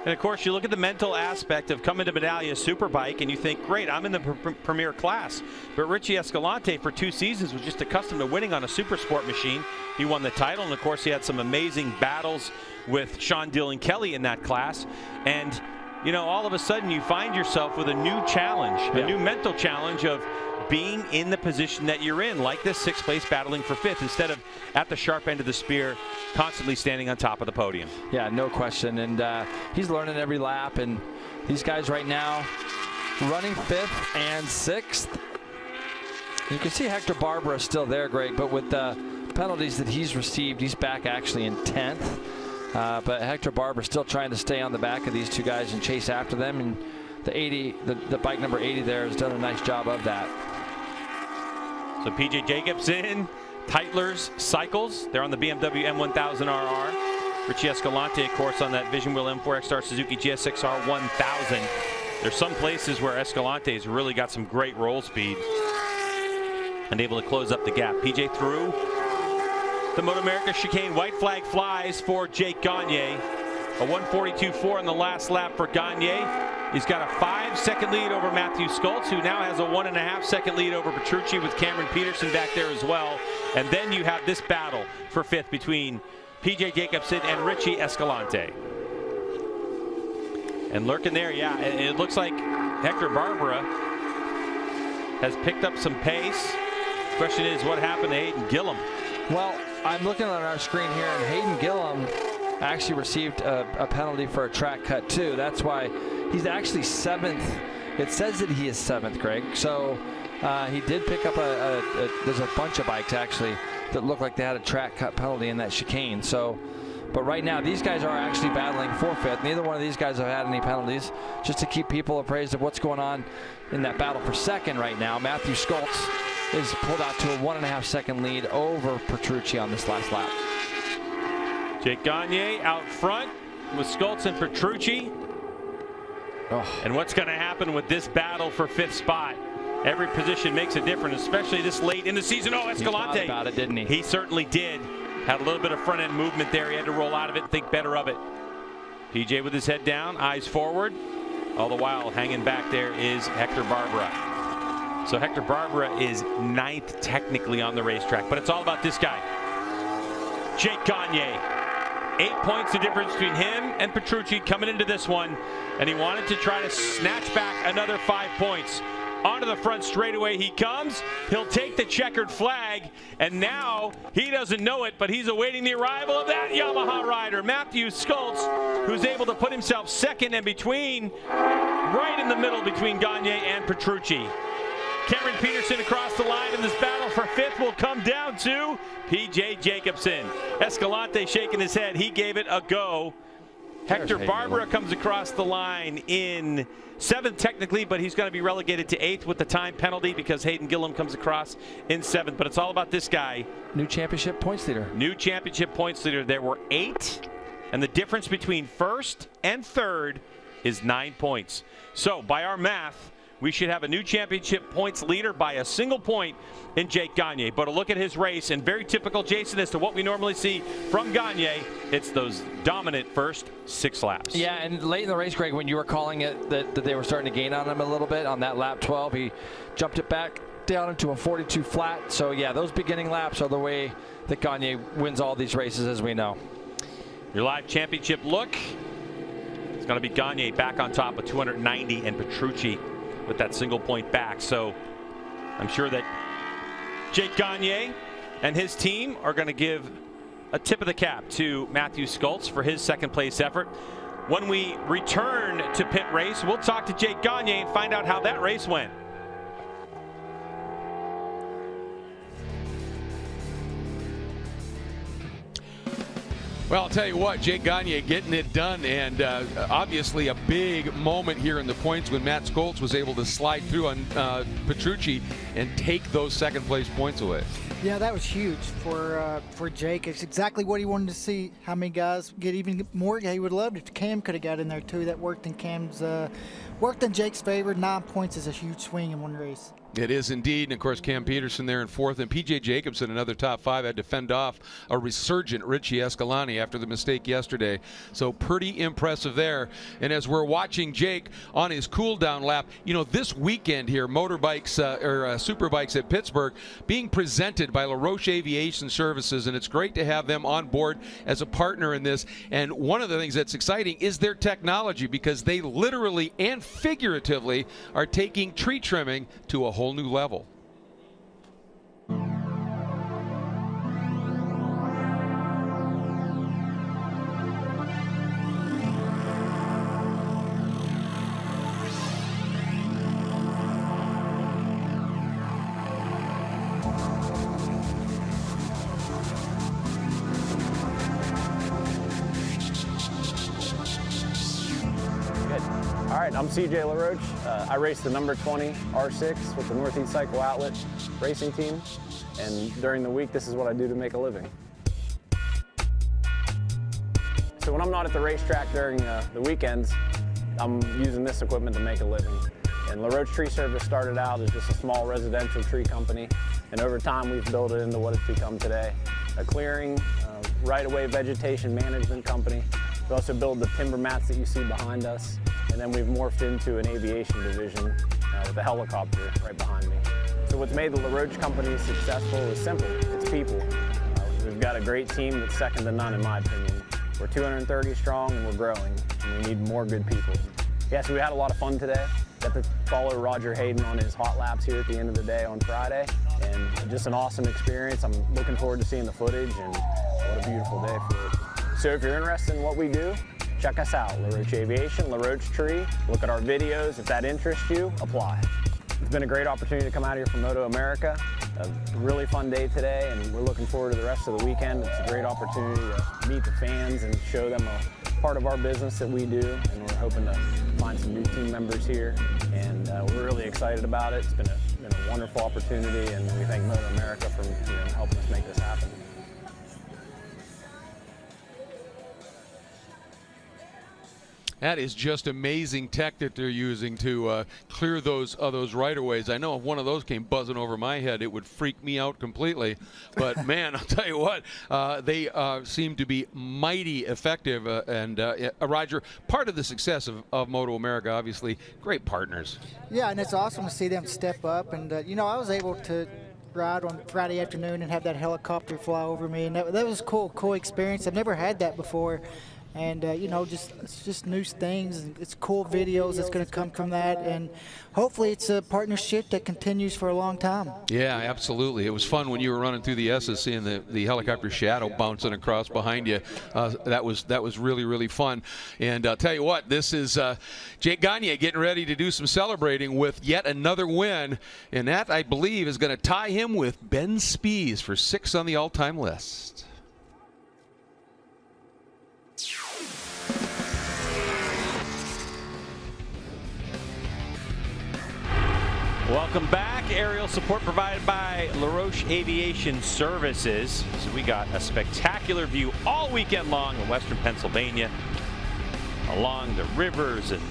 And of course, you look at the mental aspect of coming to Medallia Superbike and you think, great, I'm in the premier class. But Richie Escalante for 2 seasons was just accustomed to winning on a Super Sport machine. He won the title, and of course, he had some amazing battles with Sean Dillon Kelly in that class. And, you know, all of a sudden you find yourself with a new challenge, a new mental challenge of being in the position that you're in, like this 6th place battling for 5th, instead of at the sharp end of the spear, constantly standing on top of the podium. Yeah, no question. And he's learning every lap. And these guys right now running 5th and 6th. You can see Hector Barbera still there, Greg, but with the penalties that he's received, he's back actually in 10th. But Hector Barbera still trying to stay on the back of these 2 guys and chase after them. And the bike number 80 there has done a nice job of that. So PJ Jacobson, Titlers Cycles, they're on the BMW M1000RR. Richie Escalante, of course, on that Vision Wheel M4X Star Suzuki GSX-R 1000. There's some places where Escalante's really got some great roll speed and able to close up the gap. PJ through the MotoAmerica chicane. White flag flies for Jake Gagne. A 1:42.4 in the last lap for Gagne. He's got a 5-second lead over Matthew Skoltz, who now has a 1.5-second lead over Petrucci, with Cameron Peterson back there as well. And then you have this battle for 5th between PJ Jacobson and Richie Escalante. And lurking there, yeah, it looks like Hector Barbera has picked up some pace. Question is, what happened to Hayden Gillum? Well, I'm looking on our screen here, and Hayden Gillum actually received a penalty for a track cut too. That's why he's actually 7th. It says that he is 7th, Greg. So he did pick up there's a bunch of bikes actually that look like they had a track cut penalty in that chicane. So, but right now these guys are actually battling for 5th. Neither one of these guys have had any penalties. Just to keep people appraised of what's going on in that battle for 2nd right now, Matthew Skoltz is pulled out to a 1.5-second lead over Petrucci on this last lap. Jake Gagne out front with Skoltz and Petrucci. Oh. And what's going to happen with this battle for 5th spot? Every position makes a difference, especially this late in the season. Oh, Escalante. He thought about it, didn't he? He certainly did. Had a little bit of front-end movement there. He had to roll out of it and think better of it. PJ with his head down, eyes forward. All the while, hanging back there is Hector Barbera. So Hector Barbera is 9th technically on the racetrack, but it's all about this guy, Jake Gagne. 8 points the difference between him and Petrucci coming into this one, and he wanted to try to snatch back another 5 points. Onto the front straightaway he comes. He'll take the checkered flag, and now he doesn't know it, but he's awaiting the arrival of that Yamaha rider, Matthew Schultz, who's able to put himself second and between, right in the middle between Gagne and Petrucci. Cameron Peterson across the line, and this battle for 5th will come down to P.J. Jacobsen. Escalante shaking his head. He gave it a go. Hector Barbera comes across the line in 7th technically, but he's going to be relegated to 8th with the time penalty because Hayden Gillum comes across in 7th. But it's all about this guy. New championship points leader. New championship points leader. There were 8, and the difference between 1st and 3rd is 9 points. So by our math, we should have a new championship points leader by a single point in Jake Gagne. But a look at his race, and very typical, Jason, as to what we normally see from Gagne, it's those dominant first 6 laps. Yeah, and late in the race, Greg, when you were calling it that they were starting to gain on him a little bit on that lap 12, he jumped it back down into a 42 flat. So, yeah, those beginning laps are the way that Gagne wins all these races, as we know. Your live championship look, it's going to be Gagne back on top with 290 and Petrucci with that single point back. So I'm sure that Jake Gagne and his team are going to give a tip of the cap to Matthew Schultz for his 2nd place effort. When we return to Pitt Race, we'll talk to Jake Gagne and find out how that race went. Well, I'll tell you what, Jake Gagne getting it done, and obviously a big moment here in the points when Matt Schultz was able to slide through on Petrucci and take those 2nd place points away. Yeah, that was huge for Jake. It's exactly what he wanted to see. How many guys get even more? He would love if Cam could have got in there too. That worked in Jake's favor. 9 points is a huge swing in one race. It is indeed, and of course Cam Peterson there in 4th, and P.J. Jacobsen, another top 5, had to fend off a resurgent Richie Escalante after the mistake yesterday. So pretty impressive there. And as we're watching Jake on his cool-down lap, you know, this weekend here, motorbikes Superbikes at Pittsburgh being presented by LaRoche Aviation Services, and it's great to have them on board as a partner in this. And one of the things that's exciting is their technology, because they literally and figuratively are taking tree trimming to a whole new level. All right, I'm CJ LaRoche. I race the number 20 R6 with the Northeast Cycle Outlet racing team, and during the week, this is what I do to make a living. So when I'm not at the racetrack during the weekends, I'm using this equipment to make a living. And LaRoche Tree Service started out as just a small residential tree company, and over time we've built it into what it's become today. A clearing, right-of-way vegetation management company. We also build the timber mats that you see behind us, and then we've morphed into an aviation division with a helicopter right behind me. So what's made the LaRoche company successful is simple. It's people. We've got a great team that's second to none in my opinion. We're 230 strong and we're growing, and we need more good people. Yeah, so we had a lot of fun today. Got to follow Roger Hayden on his hot laps here at the end of the day on Friday, and just an awesome experience. I'm looking forward to seeing the footage, and what a beautiful day for it. So if you're interested in what we do, check us out, LaRoche Aviation, LaRoche Tree. Look at our videos. If that interests you, apply. It's been a great opportunity to come out here for MotoAmerica. A really fun day today, and we're looking forward to the rest of the weekend. It's a great opportunity to meet the fans and show them a part of our business that we do, and we're hoping to find some new team members here, and we're really excited about it. It's been a wonderful opportunity, and we thank MotoAmerica for helping us make this happen. That is just amazing tech that they're using to clear those right-of-ways. I know if one of those came buzzing over my head, it would freak me out completely. But, man, I'll tell you what, they seem to be mighty effective. Roger, part of the success of MotoAmerica, obviously, great partners. Yeah, and it's awesome to see them step up. And, I was able to ride on Friday afternoon and have that helicopter fly over me, and that was a cool experience. I've never had that before. And, it's just new things. And it's cool videos that's going to come from that. And hopefully it's a partnership that continues for a long time. Yeah, absolutely. It was fun when you were running through the S's, seeing the helicopter shadow bouncing across behind you. That was really, really fun. And I'll tell you what, this is Jake Gagne getting ready to do some celebrating with yet another win. And that, I believe, is going to tie him with Ben Spies for 6th on the all-time list. Welcome back. Aerial support provided by LaRoche Aviation Services. So we got a spectacular view all weekend long in western Pennsylvania, along the rivers and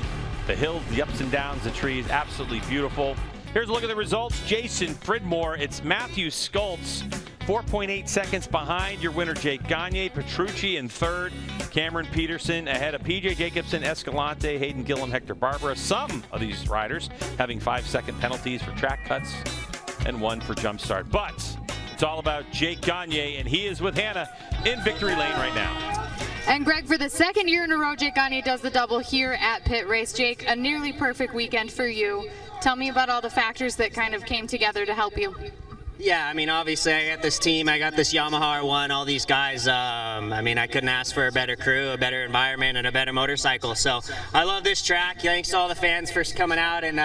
the hills, the ups and downs, the trees. Absolutely beautiful. Here's a look at the results. Jason Pridmore, it's Matthew Skultz, 4.8 seconds behind your winner, Jake Gagne. Petrucci in 3rd. Cameron Peterson ahead of PJ Jacobson, Escalante, Hayden Gillim, Hector Barbera. Some of these riders having 5-second penalties for track cuts and 1 for jump start. But it's all about Jake Gagne, and he is with Hannah in victory lane right now. And Greg, for the 2nd year in a row, Jake Gagne does the double here at Pitt Race. Jake, a nearly perfect weekend for you. Tell me about all the factors that kind of came together to help you. Yeah, I mean, obviously I got this team, I got this Yamaha R1, all these guys. I mean, I couldn't ask for a better crew, a better environment, and a better motorcycle. So I love this track. Thanks to all the fans for coming out. And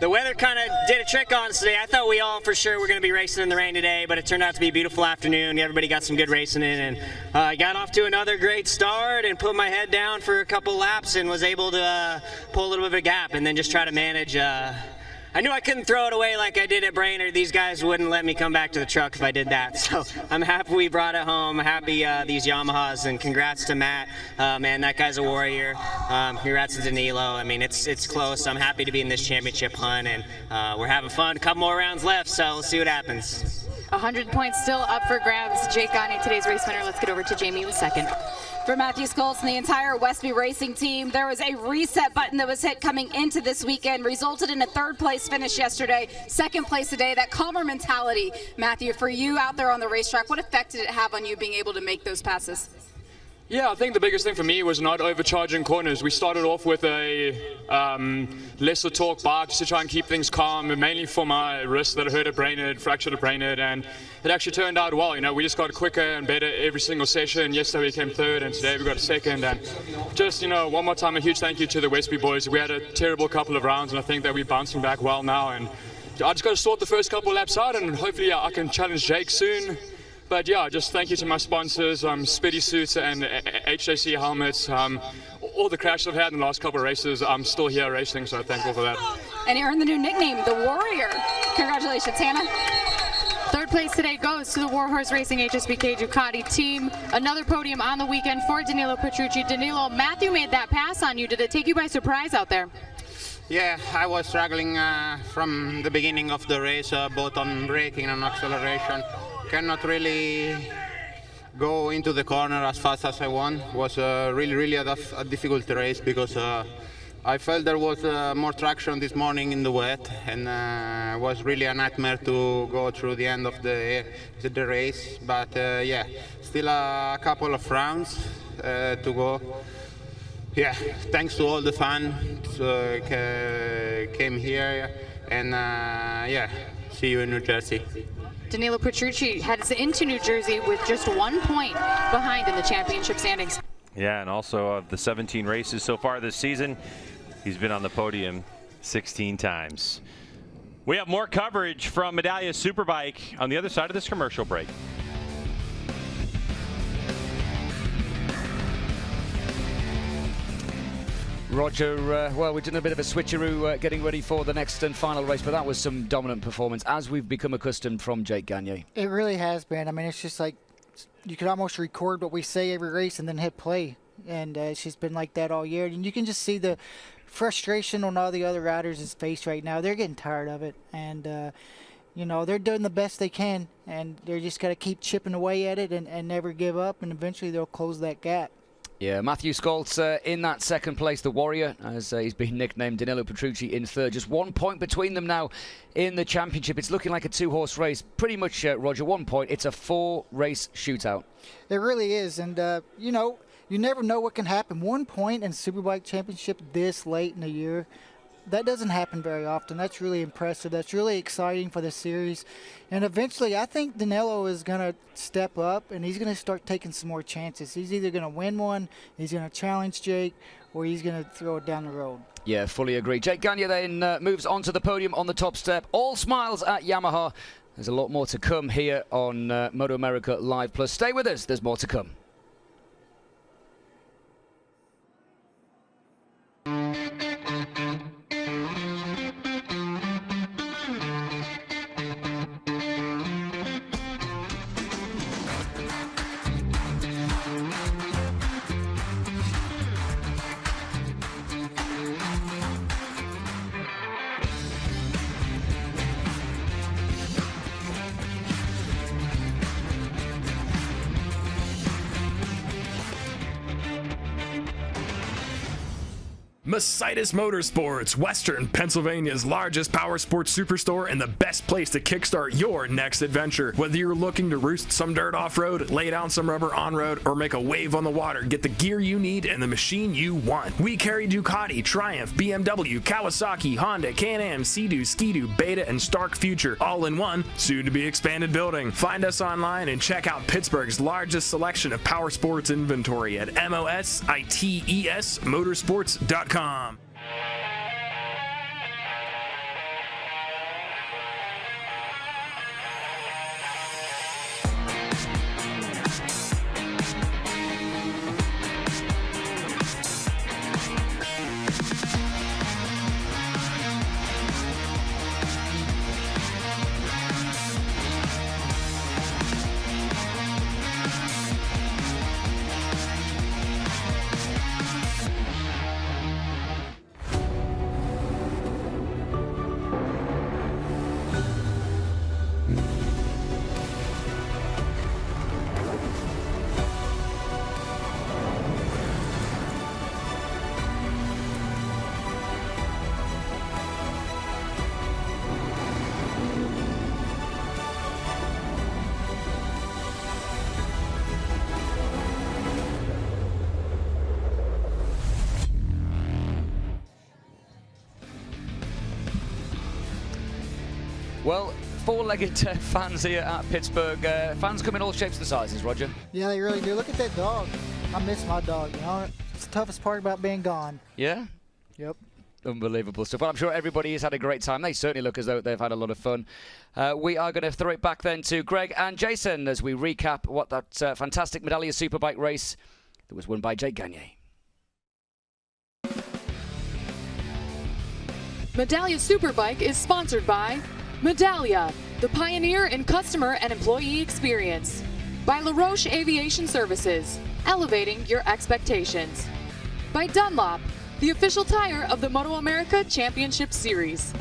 the weather kind of did a trick on us today. I thought we all for sure were going to be racing in the rain today, but it turned out to be a beautiful afternoon. Everybody got some good racing in, and I got off to another great start and put my head down for a couple laps and was able to pull a little bit of a gap and then just try to manage. I knew I couldn't throw it away like I did at Brainerd. These guys wouldn't let me come back to the truck if I did that. So I'm happy we brought it home. Happy these Yamahas, and congrats to Matt. Man, that guy's a warrior. Congrats to Danilo. I mean, it's close. I'm happy to be in this championship hunt, and we're having fun. A couple more rounds left, so we'll see what happens. 100 points still up for grabs. Jake Gagne, today's race winner. Let's get over to Jamie with 2nd. For Matthew Skultz and the entire Westby Racing team, there was a reset button that was hit coming into this weekend, resulted in a 3rd place finish yesterday, 2nd place today. That calmer mentality, Matthew, for you out there on the racetrack, what effect did it have on you being able to make those passes? Yeah, I think the biggest thing for me was not overcharging corners. We started off with a lesser torque bike just to try and keep things calm, and mainly for my wrist that I hurt at Brainerd, fractured at Brainerd, and it actually turned out well. You know, we just got quicker and better every single session. Yesterday we came 3rd, and today we got a 2nd. And just, one more time, a huge thank you to the Westby boys. We had a terrible couple of rounds, and I think that we're bouncing back well now. And I just got to sort the first couple laps out, and hopefully I can challenge Jake soon. But yeah, just thank you to my sponsors, Spiddy Suits and HJC helmets. All the crashes I've had in the last couple of races, I'm still here racing, so thankful for that. And he earned the new nickname, the Warrior. Congratulations, Hannah. 3rd place today goes to the Warhorse Racing HSBK Ducati team. Another podium on the weekend for Danilo Petrucci. Danilo, Matthew made that pass on you. Did it take you by surprise out there? Yeah, I was struggling from the beginning of the race, both on braking and acceleration. Cannot really go into the corner as fast as I want. It was really a difficult race because I felt there was more traction this morning in the wet, and it was really a nightmare to go through the end of the race. But yeah, still a couple of rounds to go. Yeah, thanks to all the fans came here, and yeah, see you in New Jersey. Danilo Petrucci heads into New Jersey with just 1 point behind in the championship standings. Yeah, and also of the 17 races so far this season, he's been on the podium 16 times. We have more coverage from Medallia Superbike on the other side of this commercial break. Roger, well, we've done a bit of a switcheroo getting ready for the next and final race, but that was some dominant performance, as we've become accustomed from Jake Gagne. It really has been. I mean, it's just like you could almost record what we say every race and then hit play. and she's been like that all year. And you can just see the frustration on all the other riders' face right now. They're getting tired of it, and you know, they're doing the best they can, and they're just got to keep chipping away at it and never give up, and eventually they'll close that gap. Yeah, Matthew Skoltz in that second place, the Warrior, as he's been nicknamed. Danilo Petrucci in third. Just 1 point between them now in the championship. It's looking like a two-horse race. Pretty much, Roger, 1 point. It's a 4-race shootout. It really is, and you know, you never know what can happen. 1 point in Superbike Championship this late in the year, that doesn't happen very often. That's really impressive. That's really exciting for the series. And eventually, I think Danilo is going to step up, and he's going to start taking some more chances. He's either going to win one, he's going to challenge Jake, or he's going to throw it down the road. Yeah, fully agree. Jake Gagne then moves onto the podium on the top step. All smiles at Yamaha. There's a lot more to come here on MotoAmerica Live Plus. Stay with us. There's more to come. Mercedes Motorsports, Western Pennsylvania's largest power sports superstore and the best place to kickstart your next adventure. Whether you're looking to roost some dirt off-road, lay down some rubber on-road, or make a wave on the water, get the gear you need and the machine you want. We carry Ducati, Triumph, BMW, Kawasaki, Honda, Can-Am, Sea-Doo, Ski-Doo, Beta, and Stark Future, all in one, soon-to-be expanded building. Find us online and check out Pittsburgh's largest selection of power sports inventory at MOSITES Motorsports.com. Well, four-legged fans here at Pittsburgh. Fans come in all shapes and sizes, Roger. Yeah, they really do. Look at that dog. I miss my dog, you know. It's the toughest part about being gone. Yeah? Yep. Unbelievable stuff. Well, I'm sure everybody has had a great time. They certainly look as though they've had a lot of fun. We are going to throw it back then to Greg and Jason as we recap what that fantastic Medallia Superbike race that was won by Jake Gagne. Medallia Superbike is sponsored by Medallia, the pioneer in customer and employee experience. By LaRoche Aviation Services, elevating your expectations. By Dunlop, the official tire of the MotoAmerica Championship Series.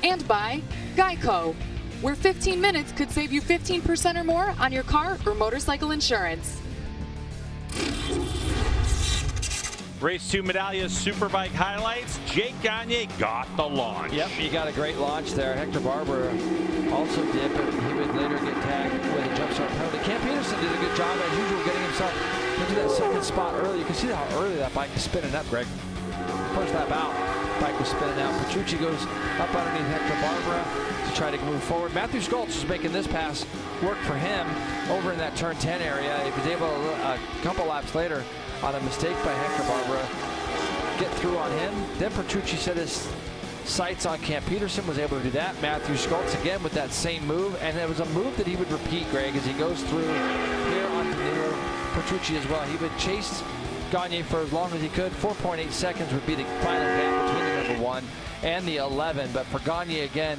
And by Geico, where 15 minutes could save you 15% or more on your car or motorcycle insurance. Race 2 Medallia Superbike highlights. Jake Gagne got the launch. Yep, he got a great launch there. Hector Barber also did, but he would later get tagged with a jump start penalty. Cam Peterson did a good job, as usual, getting himself into that second spot early. You can see how early that bike is spinning up, Greg. First lap out, bike was spinning out. Petrucci goes up underneath Hector Barbera to try to move forward. Matthew Skoltz was making this pass work for him over in that turn 10 area. He was able to, a couple laps later, on a mistake by Hector Barbera, get through on him. Then Petrucci set his sights on Cam Peterson, was able to do that. Matthew Skoltz again with that same move, and it was a move that he would repeat, Greg, as he goes through here on Danilo Petrucci as well. He would chase Gagne for as long as he could. 4.8 seconds would be the final gap between the number 1 and the 11, but for Gagne again,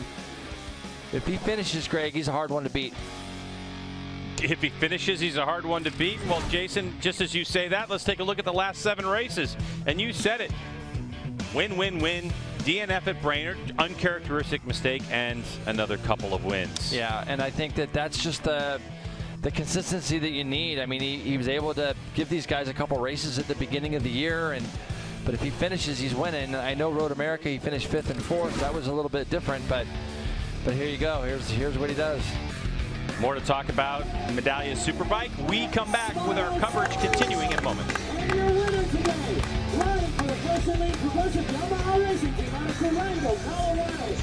if he finishes, Greg, he's a hard one to beat. If he finishes, he's a hard one to beat. Well, Jason, just as you say that, let's take a look at the last 7 races. And you said it. Win, win, win. DNF at Brainerd, uncharacteristic mistake, and another couple of wins. Yeah, and I think that that's just the consistency that you need. I mean, he was able to give these guys a couple races at the beginning of the year, but if he finishes, he's winning. I know Road America, he finished 5th and 4th. That was a little bit different, but here you go. Here's what he does. More to talk about Medallia Superbike. We come back with our coverage continuing in a moment. And your winner today, riding for the First Elite Progressive Yamaha Racing Team out of Durango, Colorado.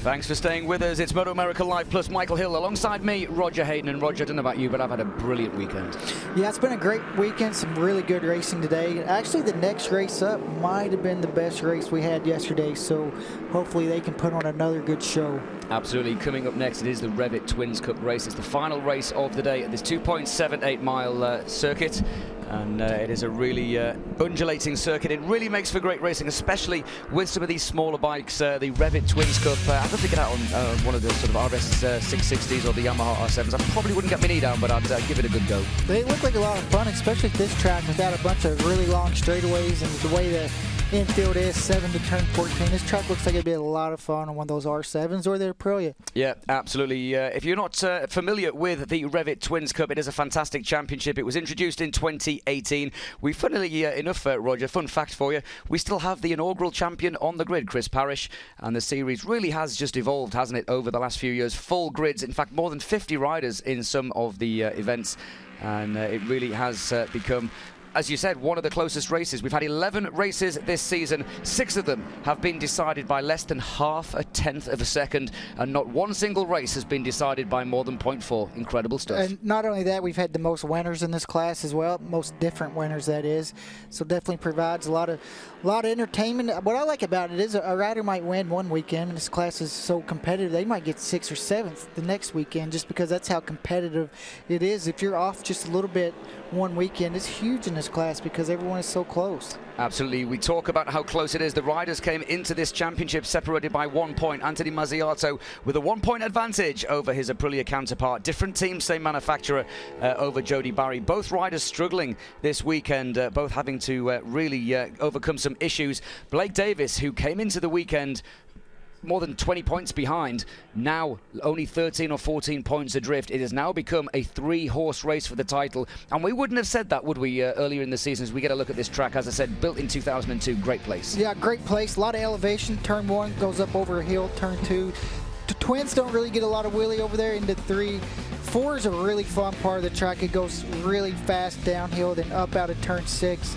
Thanks for staying with us. It's MotoAmerica Live plus Michael Hill alongside me, Roger Hayden. And Roger, I don't know about you, but I've had a brilliant weekend. Yeah, it's been a great weekend. Some really good racing today. Actually, the next race up might have been the best race we had yesterday, so hopefully they can put on another good show. Absolutely. Coming up next, it is the Revit Twins Cup race. It's the final race of the day at this 2.78 mile circuit. And it is a really undulating circuit. It really makes for great racing, especially with some of these smaller bikes. The Revit Twins Cup, I'd love to get out on one of the sort of RS 660s or the Yamaha R7s. I probably wouldn't get my knee down, but I'd give it a good go. They look like a lot of fun, especially at this track without a bunch of really long straightaways and the way the infield is 7 to turn 14. This track looks like it'd be a lot of fun on one of those R7s or the Aprilia. Yeah, absolutely. If you're not familiar with the Revit Twins Cup, it is a fantastic championship. It was introduced in 2018. We, funnily enough, Roger, fun fact for you, we still have the inaugural champion on the grid, Chris Parrish, and the series really has just evolved, hasn't it, over the last few years. Full grids, in fact, more than 50 riders in some of the events, and it really has become, as you said, one of the closest races. We've had 11 races this season. 6 of them have been decided by less than half a tenth of a second, and not one single race has been decided by more than 0.4. Incredible stuff. And not only that, we've had the most winners in this class as well, most different winners, that is. So definitely provides a lot of entertainment. What I like about it is a rider might win one weekend, and this class is so competitive, they might get 6th or 7th the next weekend, just because that's how competitive it is. If you're off just a little bit one weekend, it's huge in this class because everyone is so close. Absolutely. We talk about how close it is. The riders came into this championship separated by 1 point. Anthony Mazziato with a 1 point advantage over his Aprilia counterpart. Different team, same manufacturer over Jody Barry. Both riders struggling this weekend, both having to really overcome some issues. Blake Davis, who came into the weekend more than 20 points behind, now only 13 or 14 points adrift. It has now become a 3-horse race for the title, and we wouldn't have said that, would we, earlier in the season? As we get a look at this track, as I said, built in 2002, great place. Yeah, great place, a lot of elevation. Turn 1 goes up over a hill, turn 2. The Twins don't really get a lot of wheelie over there into 3. 4 is a really fun part of the track. It goes really fast downhill, then up out of turn 6.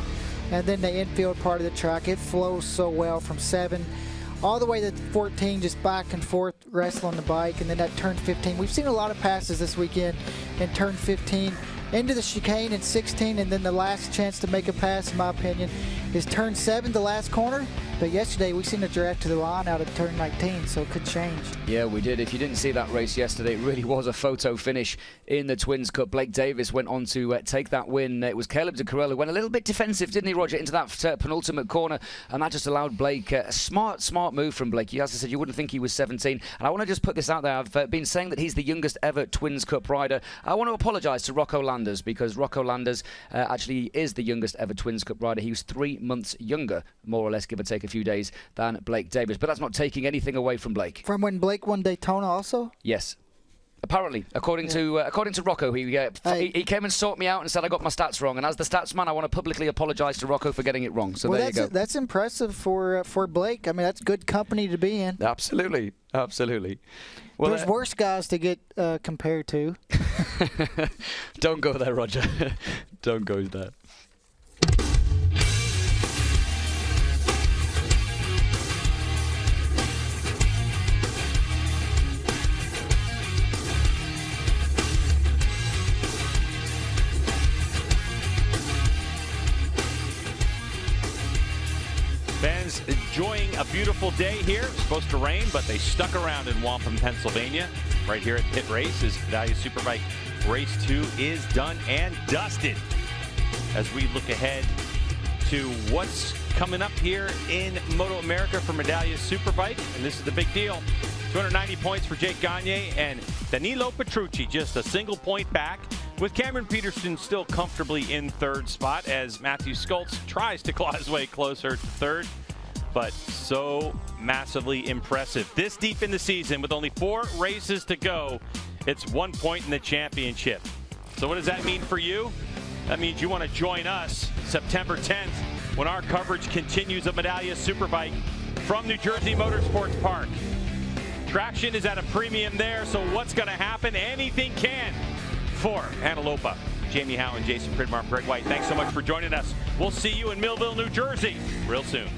And then the infield part of the track, it flows so well from 7 all the way to 14, just back and forth wrestling the bike. And then that turn 15, we've seen a lot of passes this weekend in turn 15 into the chicane in 16, and then the last chance to make a pass, in my opinion, is turn 7, the last corner. But yesterday we seen a draft to the line out of turn 19, so it could change. Yeah, we did. If you didn't see that race yesterday, it really was a photo finish in the Twins Cup. Blake Davis went on to take that win. It was Caleb de Corella who went a little bit defensive, didn't he, Roger, into that penultimate corner, and that just allowed Blake a smart move from Blake. As I said, you wouldn't think he was 17. And I want to just put this out there. I've been saying that he's the youngest ever Twins Cup rider. I want to apologise to Rocco Landers, because Rocco Landers actually is the youngest ever Twins Cup rider. He was 3 months younger, more or less, give or take a few days, than Blake Davis. But that's not taking anything away from Blake. From when Blake won Daytona also? Yes. Apparently, according to Rocco, he came and sought me out and said I got my stats wrong. And as the stats man, I want to publicly apologise to Rocco for getting it wrong. So well, there you go. That's impressive for Blake. I mean, that's good company to be in. Absolutely. Well, there's worse guys to get compared to. Don't go there, Roger. Don't go there. Fans enjoying a beautiful day here. It's supposed to rain, but they stuck around in Wampum, Pennsylvania. Right here at Pitt Race, as Medallia Superbike Race 2 is done and dusted. As we look ahead to what's coming up here in MotoAmerica for Medallia Superbike, and this is the big deal. 290 points for Jake Gagne and Danilo Petrucci, just a single point back, with Cameron Peterson still comfortably in third spot as Matthew Skoltz tries to claw his way closer to third, but so massively impressive. This deep in the season, with only 4 races to go, it's 1 point in the championship. So what does that mean for you? That means you want to join us September 10th when our coverage continues of Medallia Superbike from New Jersey Motorsports Park. Traction is at a premium there, so what's going to happen? Anything can. For Hannah Lopa, Jamie Howe, and Jason Pridmar, Greg White, thanks so much for joining us. We'll see you in Millville, New Jersey real soon.